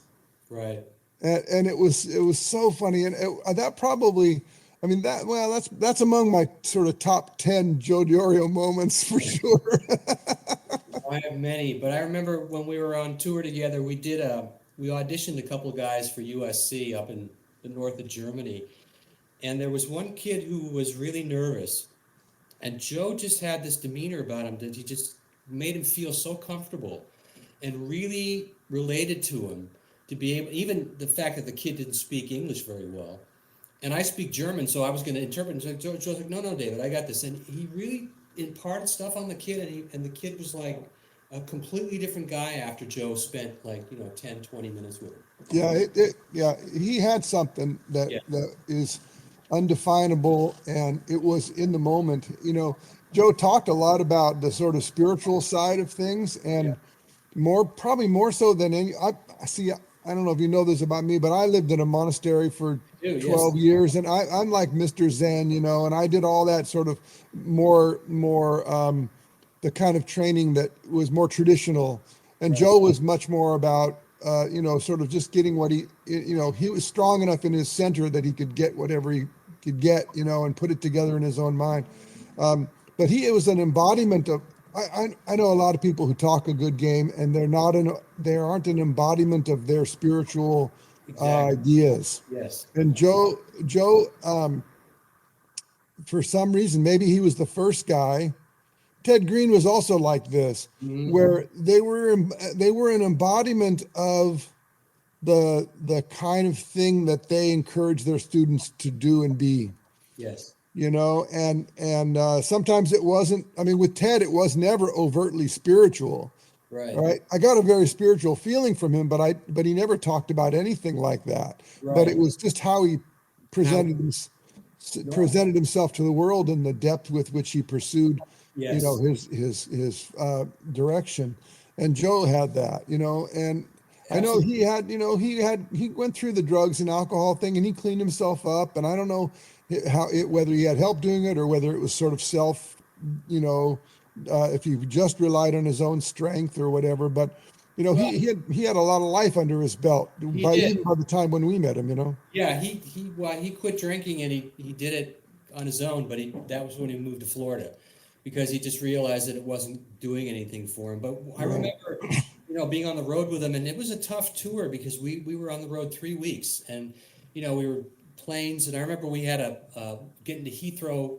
Right. And it was so funny. And that probably, I mean, that's among my sort of top 10 Joe Diorio moments for sure. I have many, but I remember when we were on tour together, we auditioned a couple of guys for USC up in the north of Germany. And there was one kid who was really nervous. And Joe just had this demeanor about him that he just made him feel so comfortable and really related to him, to be able, even the fact that the kid didn't speak English very well. And I speak German, so I was going to interpret. And so Joe's like, no, no, David, I got this. And he really imparted stuff on the kid, and the kid was like a completely different guy after Joe spent 10, 20 minutes with him. Yeah, he had something that Yeah. that is undefinable, and it was in the moment. Joe talked a lot about the sort of spiritual side of things, Yeah. and probably more so than any. I see. I don't know if you know this about me, but I lived in a monastery for I do, yes. 12 years, and I'm like Mr. Zen, and I did all that sort of more the kind of training that was more traditional. And Right. Joe was much more about, sort of just getting what he was strong enough in his center that he could get whatever he could get, and put it together in his own mind. But it was an embodiment of, I know a lot of people who talk a good game and they aren't an embodiment of their spiritual Exactly. ideas. Yes. And Joe, for some reason, maybe he was the first guy. Ted Green was also like this, Mhm. where they were an embodiment of the kind of thing that they encourage their students to do and be. Yes. And sometimes it wasn't. I mean, with Ted, it was never overtly spiritual. Right. Right. I got a very spiritual feeling from him, but he never talked about anything like that. But Right. it was just how he How, presented presented himself to the world and the depth with which he pursued, yes. his direction. And Joe had that, and I know Absolutely. he went through the drugs and alcohol thing, and he cleaned himself up. And I don't know whether he had help doing it or whether it was sort of self, if he just relied on his own strength or whatever. But Well, he had a lot of life under his belt he did. even by the time when we met him. Yeah, he quit drinking and he did it on his own, but that was when he moved to Florida because he just realized that it wasn't doing anything for him. But I Right. remember, being on the road with him, and it was a tough tour because we were on the road 3 weeks, and we were planes, and I remember we had getting to Heathrow.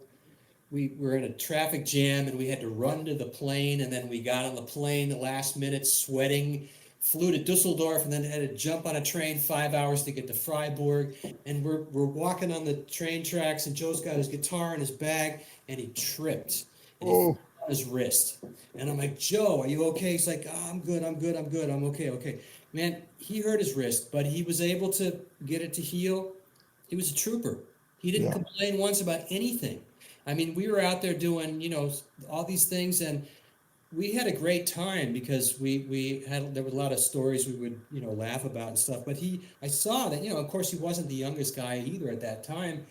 We were in a traffic jam and we had to run to the plane, and then we got on the plane the last minute sweating, flew to Dusseldorf, and then had to jump on a train 5 hours to get to Freiburg. And we're walking on the train tracks, and Joe's got his guitar in his bag, and he tripped and he fell Oh, on his wrist. And I'm like, Joe, are you okay? He's like, I'm good, I'm good, I'm good, I'm okay, okay. Man, he hurt his wrist, but he was able to get it to heal. He was a trooper. He didn't yeah. complain once about anything. I mean, we were out there doing, all these things, and we had a great time because there were a lot of stories we would, laugh about and stuff. But I saw that, of course, he wasn't the youngest guy either at that time,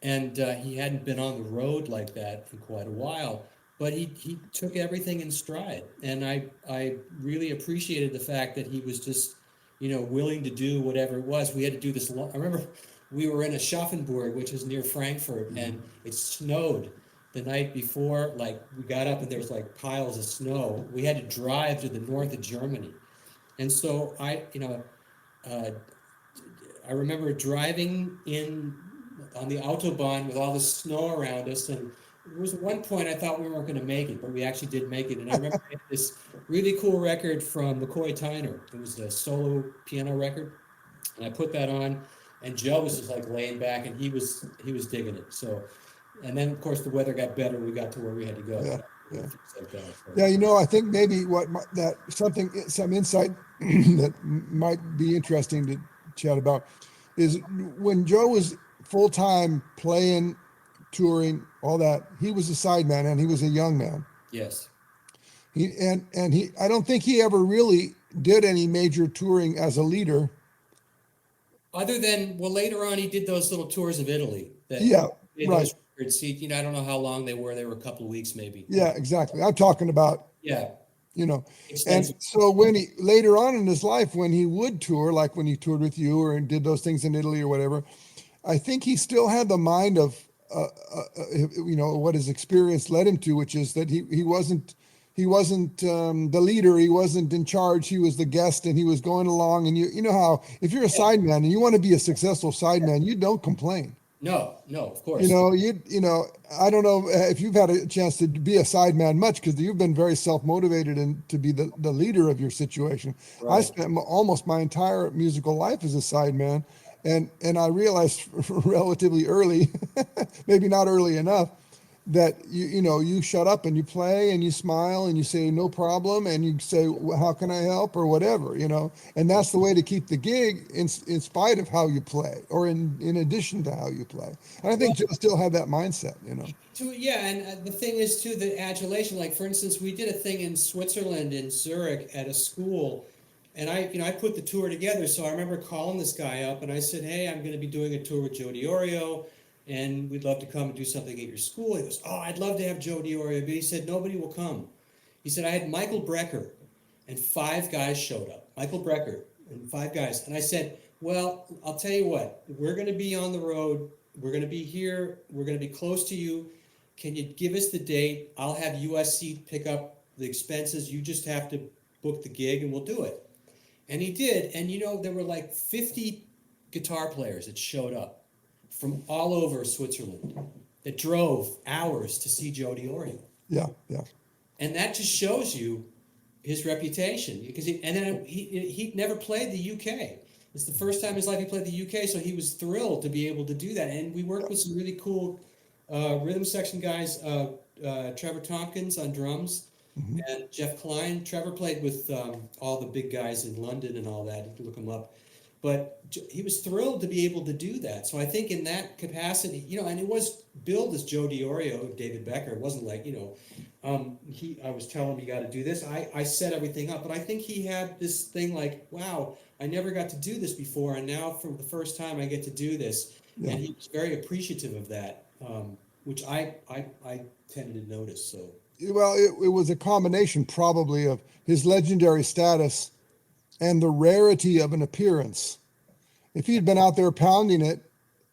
and he hadn't been on the road like that in quite a while. but he took everything in stride, and I really appreciated the fact that he was just, willing to do whatever it was. We had to do this. I remember we were in Aschaffenburg, which is near Frankfurt, and it snowed the night before. Like we got up and there was like piles of snow. We had to drive to the north of Germany, and so uh, I remember driving in on the Autobahn with all the snow around us, and there was one point I thought we weren't going to make it, but we actually did make it. And I remember I had this really cool record from McCoy Tyner. It was a solo piano record, and I put that on, and Joe was just like laying back, and he was digging it. So, and then of course the weather got better. We got to where we had to go. Yeah, yeah. Things like that. So, Yeah, I think maybe some insight that might be interesting to chat about is when Joe was full time playing, touring, all that. He was a sideman, and he was a young man. yes. He I don't think he ever really did any major touring as a leader. Other than, well, later on, he did those little tours of Italy that Yeah, made right. those records. See, I don't know how long they were. They were a couple of weeks, maybe. Yeah, exactly. I'm talking about Yeah, you know. And extensive. so when he later on in his life, when he would tour, like when he toured with you or did those things in Italy or whatever, I think he still had the mind of what his experience led him to, which is that he wasn't the leader, he wasn't in charge, he was the guest, and he was going along. And you know how if you're a Yeah. sideman and you want to be a successful sideman, you don't complain. No, no, of You course. know, I don't know if you've had a chance to be a sideman much because you've been very self-motivated and to be the leader of your situation. I Right. spent almost my entire musical life as a sideman, and I realized relatively early, maybe not early enough, that you shut up and you play and you smile and you say no problem and you say, "Well, how can I help?" or whatever, and that's the way to keep the gig in spite of how you play or in addition to how you play. And I Well, think Joe still had that mindset. yeah, and the thing is too, the adulation. Like for instance, we did a thing in Switzerland in Zurich at a school, and I put the tour together. So I remember calling this guy up, and I said, "Hey, I'm going to be doing a tour with Joe Diorio, and we'd love to come and do something at your school." He goes, "Oh, I'd love to have Joe Diorio," but he said nobody will come. He said I had Michael Brecker, and five guys showed up. Michael Brecker and five guys, and I said, "Well, I'll tell you what. We're going to be on the road. We're going to be here. We're going to be close to you. Can you give us the date? I'll have USC pick up the expenses. You just have to book the gig and we'll do it." And he did. And there were like 50 guitar players that showed up from all over Switzerland that drove hours to see Joe Diorio. Yeah, yeah, And that just shows you his reputation because and then he never played the UK. It's the first time in his life he played the UK, so he was thrilled to be able to do that. And we worked with some really cool rhythm section guys, Trevor Tompkins on drums, hmm, and Jeff Klein. Trevor played with all the big guys in London and all that. You can look him up. But he was thrilled to be able to do that. So I think in that capacity, and it was billed as Joe Diorio, David Becker. It wasn't like, I was telling him you got to do this. I set everything up, but I think he had this thing like, wow, I never got to do this before, and now for the first time I get to do this, yeah. and he was very appreciative of that, which I tended to notice. So Well, it was a combination probably of his legendary status and the rarity of an appearance. If he'd been out there pounding it,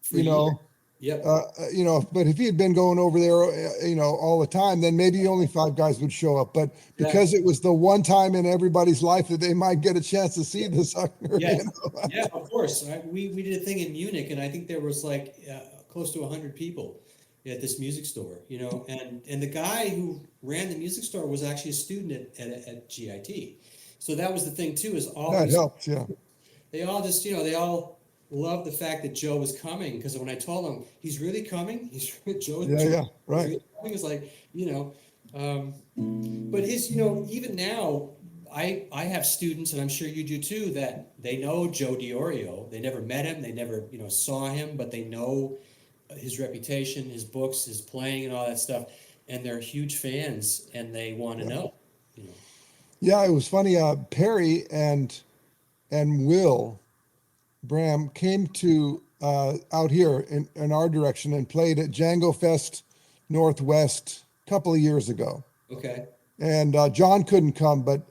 for you years, know, yep, but if he had been going over there, all the time, then maybe only five guys would show up. But exactly, because it was the one time in everybody's life that they might get a chance to see the sucker, yes, yeah, of course. We did a thing in Munich, and I think there was like close to 100 people at this music store, and the guy who ran the music store was actually a student at GIT. So that was the thing too, is all that these helps. Yeah, they all just they all loved the fact that Joe was coming, because when I told them he's really coming, yeah, Joe yeah, is right. really coming, it's like um, but his even now I have students, and I'm sure you do too, that they know Joe Diorio. They never met him, they never saw him, but they know his reputation, his books, his playing, and all that stuff, and they're huge fans, and they want to Yeah, know. You know, yeah. It was funny. Perry and Will Bram came to out here in our direction and played at Django Fest Northwest couple of years ago, Okay. and John couldn't come, but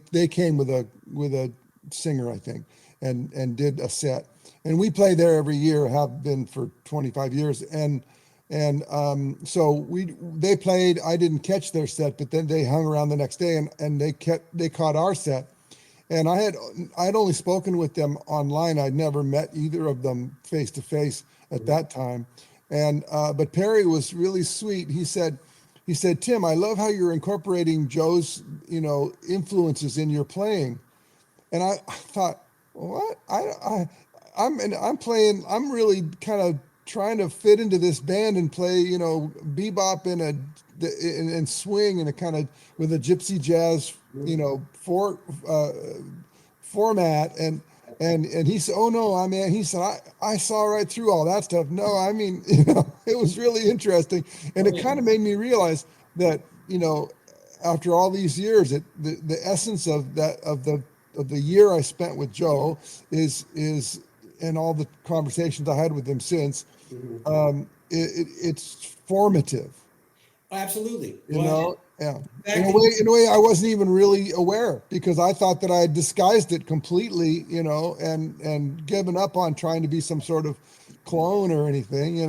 they came with a singer, I think, and did a set. And we play there every year, have been for 25 years, and so they played. I didn't catch their set, but then they hung around the next day, and they caught our set. And I'd only spoken with them online. I'd never met either of them face to face at that time. And but Perry was really sweet. He said, Tim, I love how you're incorporating Joe's, influences in your playing. And I thought, what? I'm playing. I'm really kind of trying to fit into this band and play, bebop and swing and a kind of with a gypsy jazz, format. And he said, oh no, he said, I saw right through all that stuff. No, I mean, it was really interesting, and Oh, it yeah. kind of made me realize that, after all these years, the essence of the year I spent with Joe is and all the conversations I had with him since, Mhm. it's formative, Absolutely. you Well, know. Yeah. the In fact a that way, I wasn't even really aware, because I thought that I had disguised it completely, and given up on trying to be some sort of clone or anything,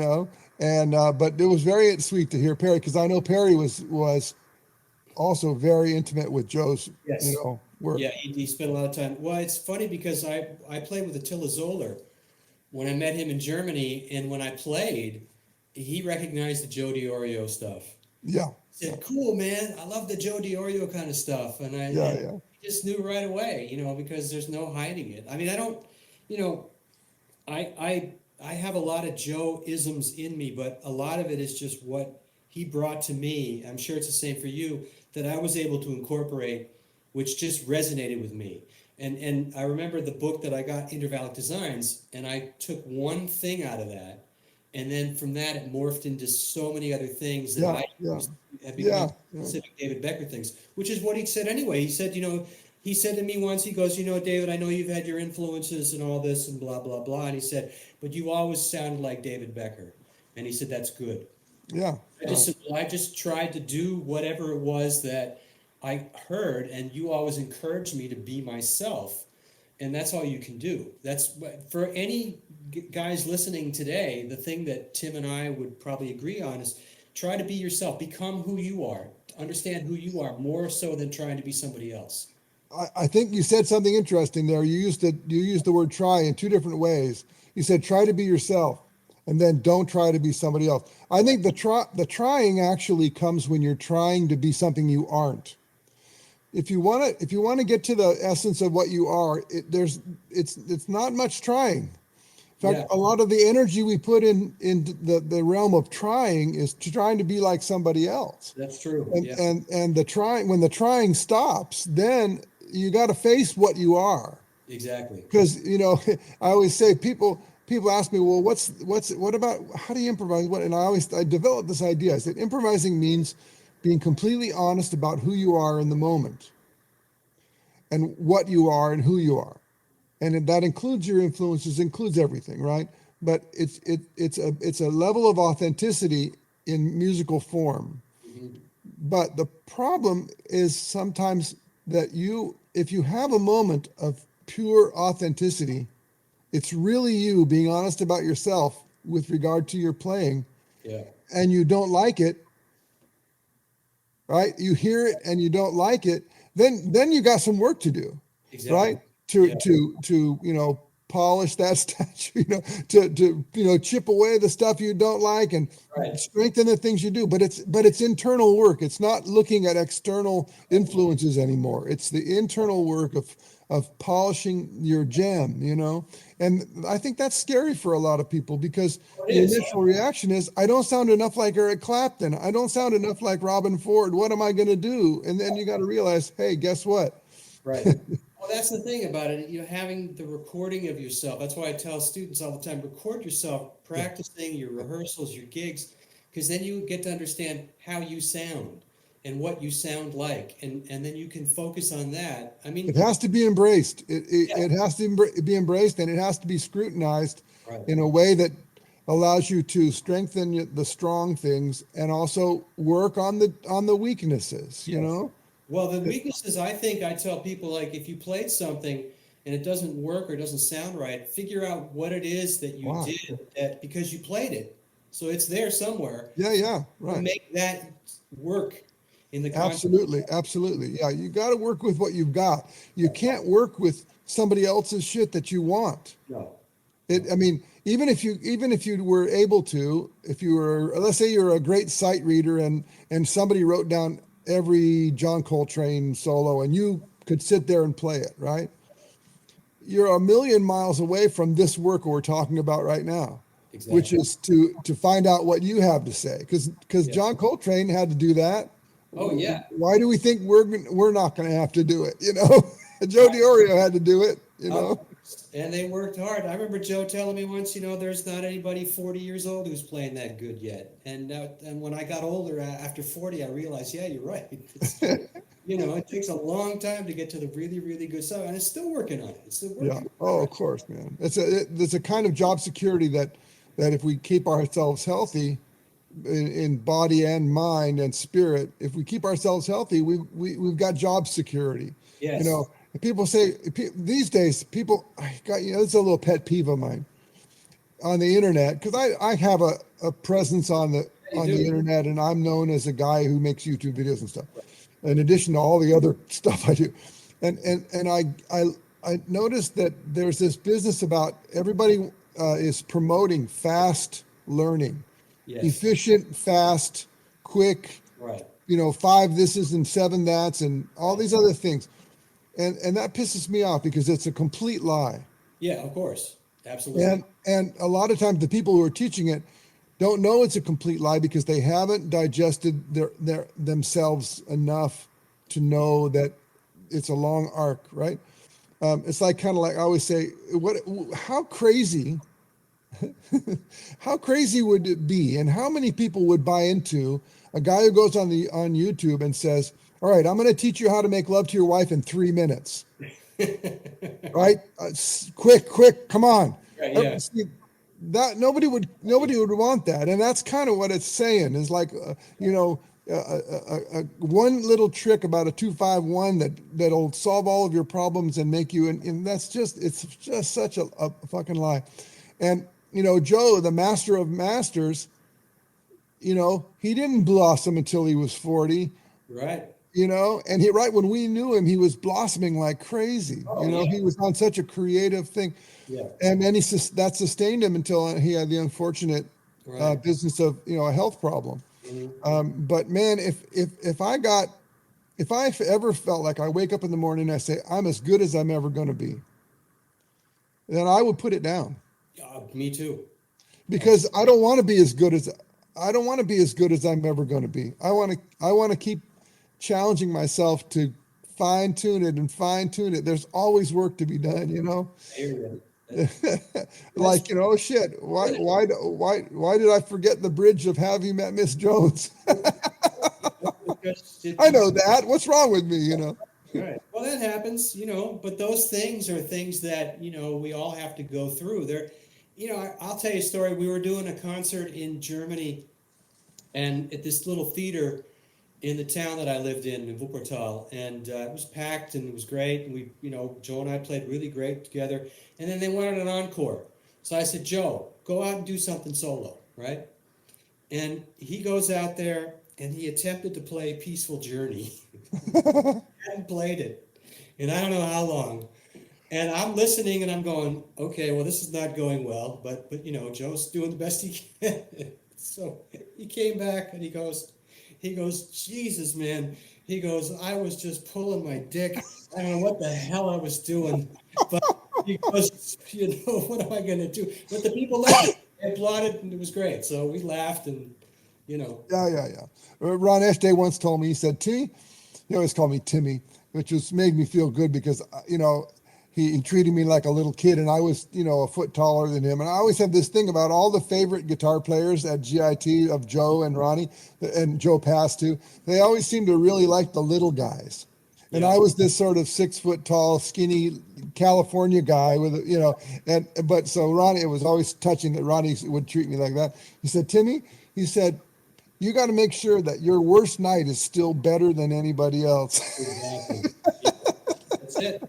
And but it was very sweet to hear Perry, because I know Perry was also very intimate with Joe's, yes, work. yeah, he spent a lot of time. Well, it's funny because I played with Attila Zoller when I met him in Germany, and when I played, he recognized the Joe Diorio stuff. Yeah, yeah, Said, "Cool, man. I love the Joe Diorio kind of stuff," yeah, and yeah, he just knew right away, because there's no hiding it. I mean, I don't, you know, I have a lot of Joe isms in me, but a lot of it is just what he brought to me. I'm sure it's the same for you, that I was able to incorporate, which just resonated with me. And I remember the book that I got, Intervallic Designs, and I took one thing out of that, and then from that it morphed into so many other things that yeah, I yeah, use have become yeah, yeah. specific David Becker things, which is what he said anyway. He said, he said to me once, he goes, David, I know you've had your influences and all this and blah, blah, blah. And he said, but you always sounded like David Becker. And he said, that's good. Yeah. I just tried to do whatever it was that I heard, and you always encouraged me to be myself. And that's all you can do. That's for any guys listening today, the thing that Tim and I would probably agree on is try to be yourself, become who you are, understand who you are more so than trying to be somebody else. I think you said something interesting there. You used the word try in two different ways. You said try to be yourself, and then don't try to be somebody else. I think the trying actually comes when you're trying to be something you aren't. If you want to get to the essence of what you are, it's not much trying. In fact, Yeah, a lot of the energy we put in the realm of trying is trying to be like somebody else. that's true. And Yeah, and the trying, when the trying stops, then you got to face what you are. exactly. Because I always say, people ask me, well, what about, how do you improvise? I developed this idea. I said improvising means being completely honest about who you are in the moment, and what you are and who you are, and that includes your influences, includes everything, right? But it's a level of authenticity in musical form. Hmm. But the problem is sometimes that if you have a moment of pure authenticity, it's really you being honest about yourself with regard to your playing, Yeah, and you don't like it, right? You hear it and you don't like it, then you got some work to do, exactly. right? To Yeah, polish that statue, to chip away the stuff you don't like, and right. strengthen the things you do. But it's internal work. It's not looking at external influences anymore. It's the internal work of polishing your gem. And I think that's scary for a lot of people, because Well, it the is. initial reaction is, I don't sound enough like Eric Clapton. I don't sound enough like Robin Ford. What am I going to do? And then you got to realize, hey, guess what? Right. Well, that's the thing about it. Having the recording of yourself. That's why I tell students all the time, record yourself, Yeah. practicing your rehearsals, your gigs, because then you get to understand how you sound and what you sound like, and then you can focus on that. I It mean, has to be embraced. It, it, yeah, it has to be embraced, and it has to be scrutinized right. in a way that allows you to strengthen the strong things and also work on the weaknesses, you Yes. know? Well, the weaknesses, I think I tell people, like, if you played something and it doesn't work or doesn't sound right, figure out what it is that you Why? did that because you played it. So it's there somewhere. Yeah, yeah, To right. make that work in the context. Absolutely, absolutely. Yeah, you got to work with what you've got. You can't work with somebody else's shit that you want. No, I mean, even if you were able to, if you were, let's say you're a great sight reader and somebody wrote down every John Coltrane solo and you could sit there and play it, right? You're a million miles away from this work we're talking about right now, which exactly. is to find out what you have to say. Because Yeah. John Coltrane had to do that. Oh, yeah. Why do we think we're not going to have to do it? You know, Joe Right. Diorio had to do it. You Of know. course. And they worked hard. I remember Joe telling me once, there's not anybody 40 years old who's playing that good yet. And when I got older, after 40, I realized, yeah, you're right. It's true. It takes a long time to get to the really, really good stuff, and it's still working on it. It's still Yeah. working. Oh, of course, man. It's a kind of job security that if we keep ourselves healthy in body and mind and spirit, if we keep ourselves healthy, we've got job security. You Yes, know, and people say these days, people, I got, it's a little pet peeve of mine on the internet because I have a presence you on the do. internet and I'm known as a guy who makes YouTube videos and stuff. In addition to all the other stuff I do, and I noticed that there's this business about everybody is promoting fast learning, Yes, efficient, fast, quick, right, five thises and seven that's and all right. these other things. And that pisses me off because it's a complete lie. Yeah, of course. Absolutely. And a lot of times the people who are teaching it don't know it's a complete lie because they haven't digested their themselves enough to know that it's a long arc, right? It's like kind of like I always say, how crazy, how crazy would it be, and how many people would buy into a guy who goes on YouTube and says, "All right, I'm going to teach you how to make love to your wife in 3 minutes." Right? Quick, quick, come on. Right, yeah. See, that nobody would want that, and that's kind of what it's saying is like one little trick about a 251 that'll solve all of your problems and make you and it's just such a fucking lie. And Joe, the master of masters, he didn't blossom until he was 40. Right. And right when we knew him, he was blossoming like crazy. Oh, yeah. He was on such a creative thing, Yeah. and then that sustained him until he had the unfortunate Right. business of a health problem. Mhm. But man, if I ever felt like I wake up in the morning and I say I'm as good as I'm ever going to be, then I would put it down Me too. because I don't want to be as good as I'm ever going to be. I want to keep challenging myself to fine tune it and fine tune it. There's always work to be done. I hear you. That's Like, shit, why did I forget the bridge of Have You Met Miss Jones? because I know that. What's wrong with me? right. Well, that happens, but those things are things that, we all have to go through. I'll tell you a story. We were doing a concert in Germany and at this little theater in the town that I lived in Wuppertal, and it was packed and it was great. And we, Joe and I played really great together. And then they wanted an encore. So I said, Joe, go out and do something solo, right? And he goes out there and he attempted to play Peaceful Journey. Hadn't played it in I don't know how long. And I'm listening and I'm going, okay, well, this is not going well, but Joe's doing the best he can. So he came back and he goes, Jesus, man. He goes, I was just pulling my dick. I don't know what the hell I was doing, but he goes, what am I going to do? But the people loved it. They applauded and it was great. So we laughed and, Yeah, yeah, yeah. Ron Eshday once told me, he said, T, he always called me Timmy, which was made me feel good because, he treated me like a little kid and I was, a foot taller than him. And I always have this thing about all the favorite guitar players at GIT of Joe and Ronnie and Joe Pass too. They always seem to really like the little guys. And Yeah. I was this sort of 6 foot tall, skinny California guy with, and but so Ronnie, it was always touching that Ronnie would treat me like that. He said, Timmy, he said, you got to make sure that your worst night is still better than anybody else. Exactly. Yeah, that's it.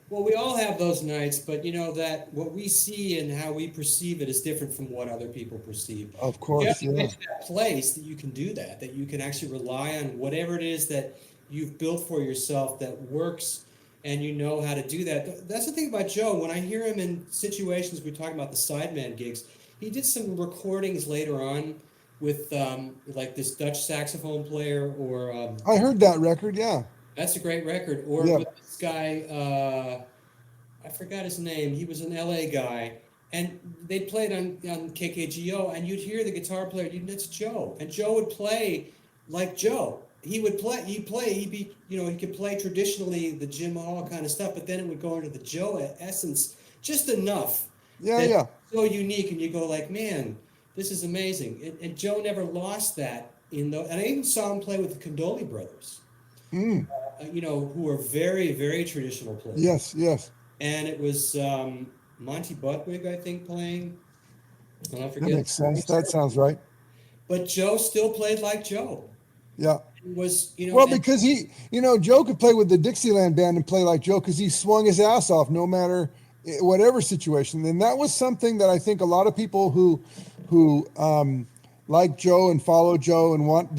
Well, we all have those nights, but that what we see and how we perceive it is different from what other people perceive. Of You have course, to get yeah. to that place that you can do that you can actually rely on whatever it is that you've built for yourself that works, and you know how to do that. That's the thing about Joe. When I hear him in situations, we talk about the sideman gigs. He did some recordings later on with like this Dutch saxophone player, or I heard that record, yeah. that's a great record, or Yeah. with this guy. I forgot his name. He was an LA guy, and they played on KKGO, and you'd hear the guitar player. It's Joe, and Joe would play like Joe. He would play. He'd be. He could play traditionally the Jim Hall kind of stuff, but then it would go into the Joe essence just enough Yeah, that yeah. so unique, and you go like, man, this is amazing. And Joe never lost that and I even saw him play with the Condoli brothers, Mm, who were very, very traditional players. yes, yes. And it was Monty Budwig, I think, playing. And I That forget. makes sense. That sounds right. But Joe still played like Joe. Yeah. It was, Well, and because Joe could play with the Dixieland band and play like Joe because he swung his ass off no matter whatever situation. And that was something that I think a lot of people who like Joe and follow Joe and want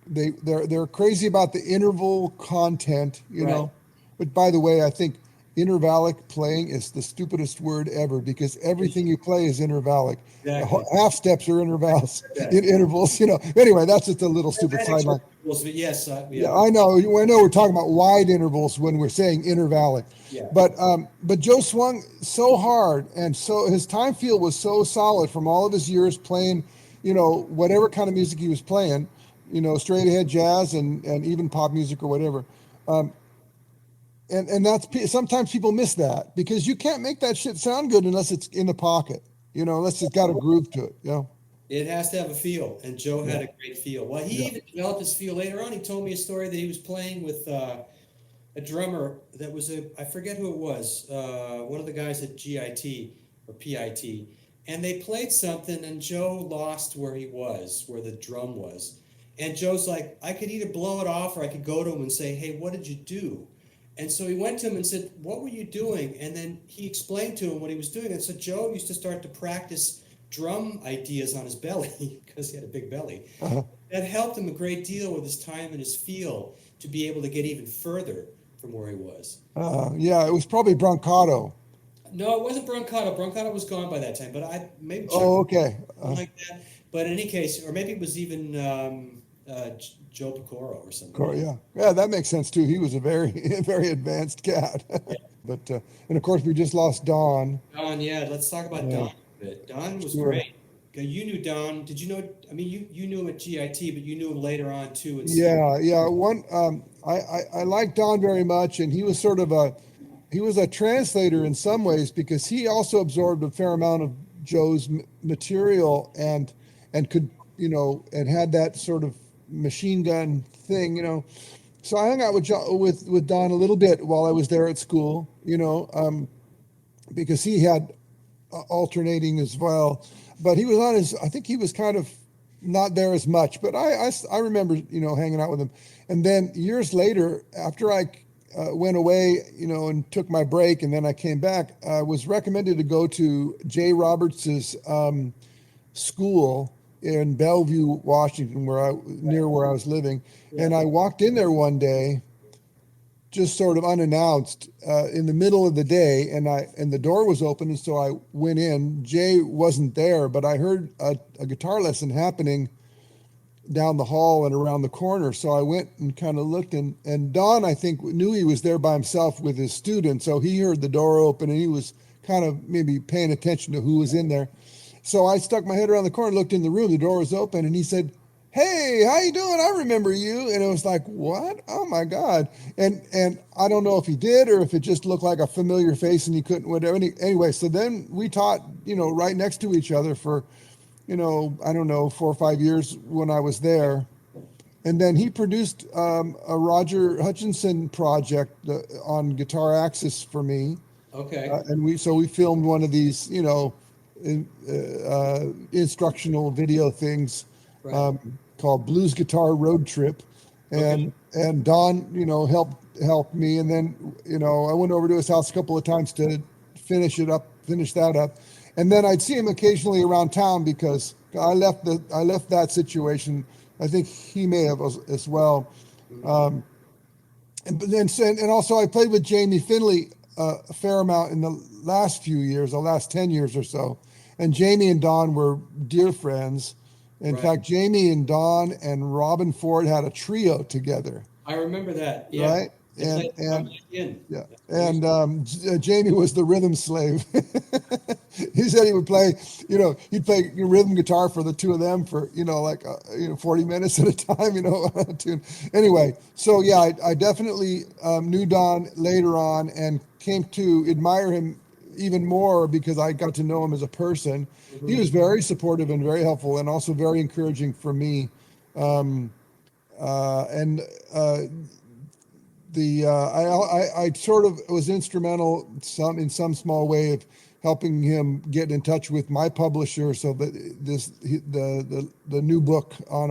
they're crazy about the interval content, right, But by the way, I think intervallic playing is the stupidest word ever because everything you play is intervallic. exactly. Half steps are intervals Okay. in intervals. Anyway, that's just a little stupid That sideline. but yes, Yeah, yeah, I know. I know we're talking about wide intervals when we're saying intervallic, yeah, but Joe swung so hard, and so his time field was so solid from all of his years playing, whatever kind of music he was playing, straight ahead jazz and even pop music or whatever. Um, and sometimes people miss that because you can't make that shit sound good unless it's in the pocket, unless it's got a groove to it. it has to have a feel, and Joe Yeah, had a great feel. Well, he yeah. even developed his feel later on. He told me a story that he was playing with a drummer that was I forget who it was, one of the guys at GIT or PIT, and they played something, and Joe lost where the drum was, and Joe's like, I could either blow it off or I could go to him and say, hey, what did you do? And so he went to him and said, what were you doing? And then he explained to him what he was doing. And so Joe used to start to practice drum ideas on his belly because he had a big belly. Uh-huh. That helped him a great deal with his time and his feel to be able to get even further from where he was. Yeah, it was probably broncato. No, it wasn't Broncato. Broncato was gone by that time, but I maybe Chuck Oh, okay. something like that. But in any case, or maybe it was even Joe Picoro or something. Yeah, yeah, that makes sense too. He was a very, very advanced cat. Yeah. But and of course we just lost Don. Don, yeah, let's talk about Yeah, Don a bit. Don was sure. great. Okay, you knew Don. Did you know? I mean, you knew him at GIT, but you knew him later on too. Yeah, yeah. I like Don very much, and he was a translator in some ways because he also absorbed a fair amount of Joe's material and could and had that sort of machine gun thing. So I hung out with Don a little bit while I was there at school, because he had alternating as well, but he was on his. I think he was kind of not there as much, but I remember hanging out with him, and then years later after I went away, and took my break, and then I came back. I was recommended to go to Jay Roberts's school in Bellevue, Washington, near where I was living, Yeah. and I walked in there one day just sort of unannounced in the middle of the day, and the door was open, and so I went in. Jay wasn't there, but I heard a guitar lesson happening down the hall and around the corner. So I went and kind of looked, and Don, I think, knew he was there by himself with his student, so he heard the door open and he was kind of maybe paying attention to who was in there. So I stuck my head around the corner, looked in the room, the door was open, and he said, "Hey, how you doing? I remember you." And it was like, "What? Oh my God." And I don't know if he did or if it just looked like a familiar face and he couldn't, whatever. Anyway, so then we taught, right next to each other for, I don't know, 4 or 5 years when I was there. And then he produced a Roger Hutchinson project on Guitar Axis for me. Okay. And we filmed one of these, instructional video things Right. called Blues Guitar Road Trip, Okay. and Don, helped me, and then I went over to his house a couple of times to finish that up, and then I'd see him occasionally around town because I left that situation. I think he may have as well. Mhm. And also I played with Jamie Finley a fair amount in the last few years, the last 10 years or so. And Jamie and Don were dear friends. In Right. fact, Jamie and Don and Robin Ford had a trio together, I remember that. Yeah. right? They played And in. yeah, We used and Jamie was the rhythm slave. He said he would play, he'd play rhythm guitar for the two of them for, 40 minutes at a time, on a tune. Anyway, so yeah, I definitely knew Don later on and came to admire him even more because I got to know him as a person. He Mhm. was very supportive and very helpful and also very encouraging for me. And the I sort of was instrumental in some small way of helping him get in touch with my publisher so that the new book on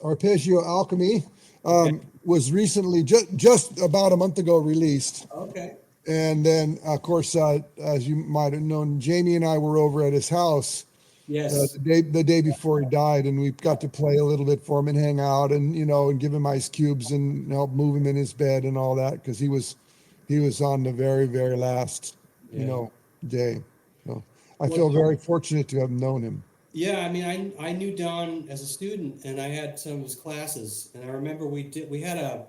arpeggio alchemy Okay. was recently just about a month ago released. Okay. And then of course as you might have known, Jamie and I were over at his house Yes. the day before he died, and we got to play a little bit for him and hang out, and and give him ice cubes and help move him in his bed and all that because he was on the very very last Yeah. day. So I Well, feel very fortunate to have known him. yeah, I mean, I knew Don as a student, and I had some of his classes, and I remember we had a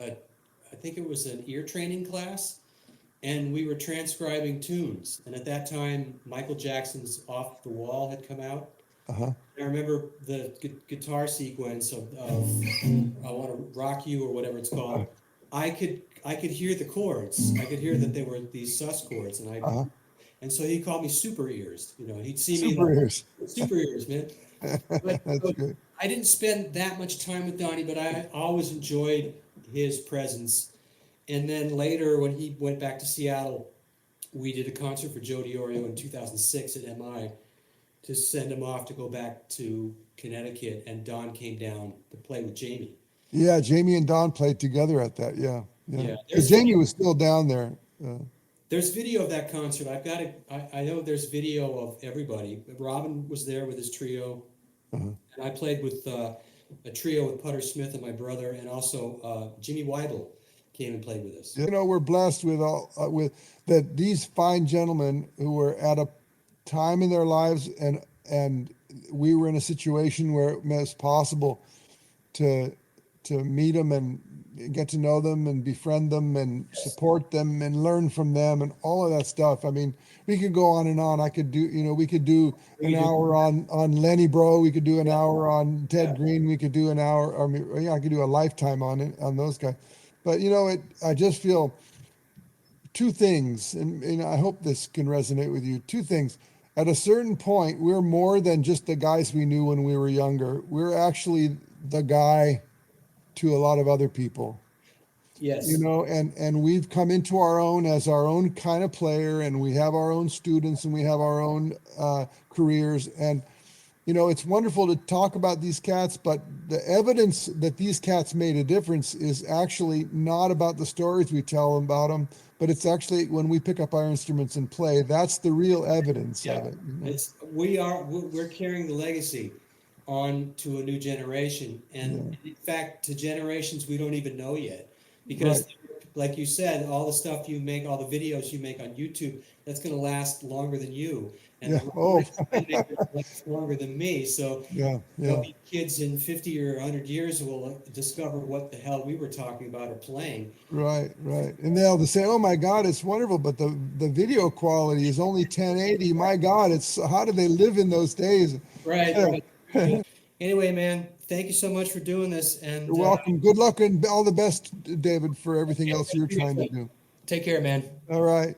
I think it was an ear training class, and we were transcribing tunes, and at that time Michael Jackson's "Off the Wall" had come out. Uh-huh. I remember the guitar sequence of "I Want to Rock You" or whatever it's Uh, called. I could hear the chords. I could hear that they were these sus chords, uh-huh. and so he called me super ears. He'd see me Super like ears. super ears, man. But That's so good. I didn't spend that much time with Donnie, but I always enjoyed his presence. And then later, when he went back to Seattle, we did a concert for Joe Diorio in 2006 at MI to send him off to go back to Connecticut, and Don came down to play with Jamie. Yeah, Jamie and Don played together at that. Yeah, yeah. Yeah, Because there's Jamie video. was still down there. Uh, There's video of that concert. I've got it. I know there's video of everybody. Robin was there with his trio, uh-huh. and I played with a trio with Putter Smith and my brother, and also Jimmy Weibel came and played with us. We're blessed with all with that these fine gentlemen who were at a time in their lives, and we were in a situation where it was possible to meet them and get to know them and befriend them and Yes. support them and learn from them and all of that stuff. I mean, we could go on and on. I could do, we could do We an do. hour on Lenny Bro. We could do an Yeah. hour on Yeah. Ted Green. We could do an hour. I mean, yeah, I could do a lifetime on it on those guys. But I just feel two things, and I hope this can resonate with you. Two things. At a certain point, we're more than just the guys we knew when we were younger. We're actually the guy to a lot of other people, Yes. and we've come into our own as our own kind of player, and we have our own students and we have our own careers. And it's wonderful to talk about these cats, but the evidence that these cats made a difference is actually not about the stories we tell about them, but it's actually when we pick up our instruments and play. That's the real evidence Yeah. of it. We're carrying the legacy on to a new generation, and Yeah, in fact, to generations we don't even know yet, right. because, like you said, all the stuff you make, all the videos you make on YouTube, that's going to last longer than you, and Yeah. the Oh, recordings you make are gonna last longer than me. So yeah, there'll yeah. be kids in 50 or 100 years who will discover what the hell we were talking about or playing. Right, right. And they'll say, "Oh my God, it's wonderful," but the video quality is only 1080. My God, it's how did they live in those days? Right, Yeah. right. Anyway, man, thank you so much for doing this, You're and welcome. Good luck and all the best, David, for everything else you're trying to do. take care, man. All right.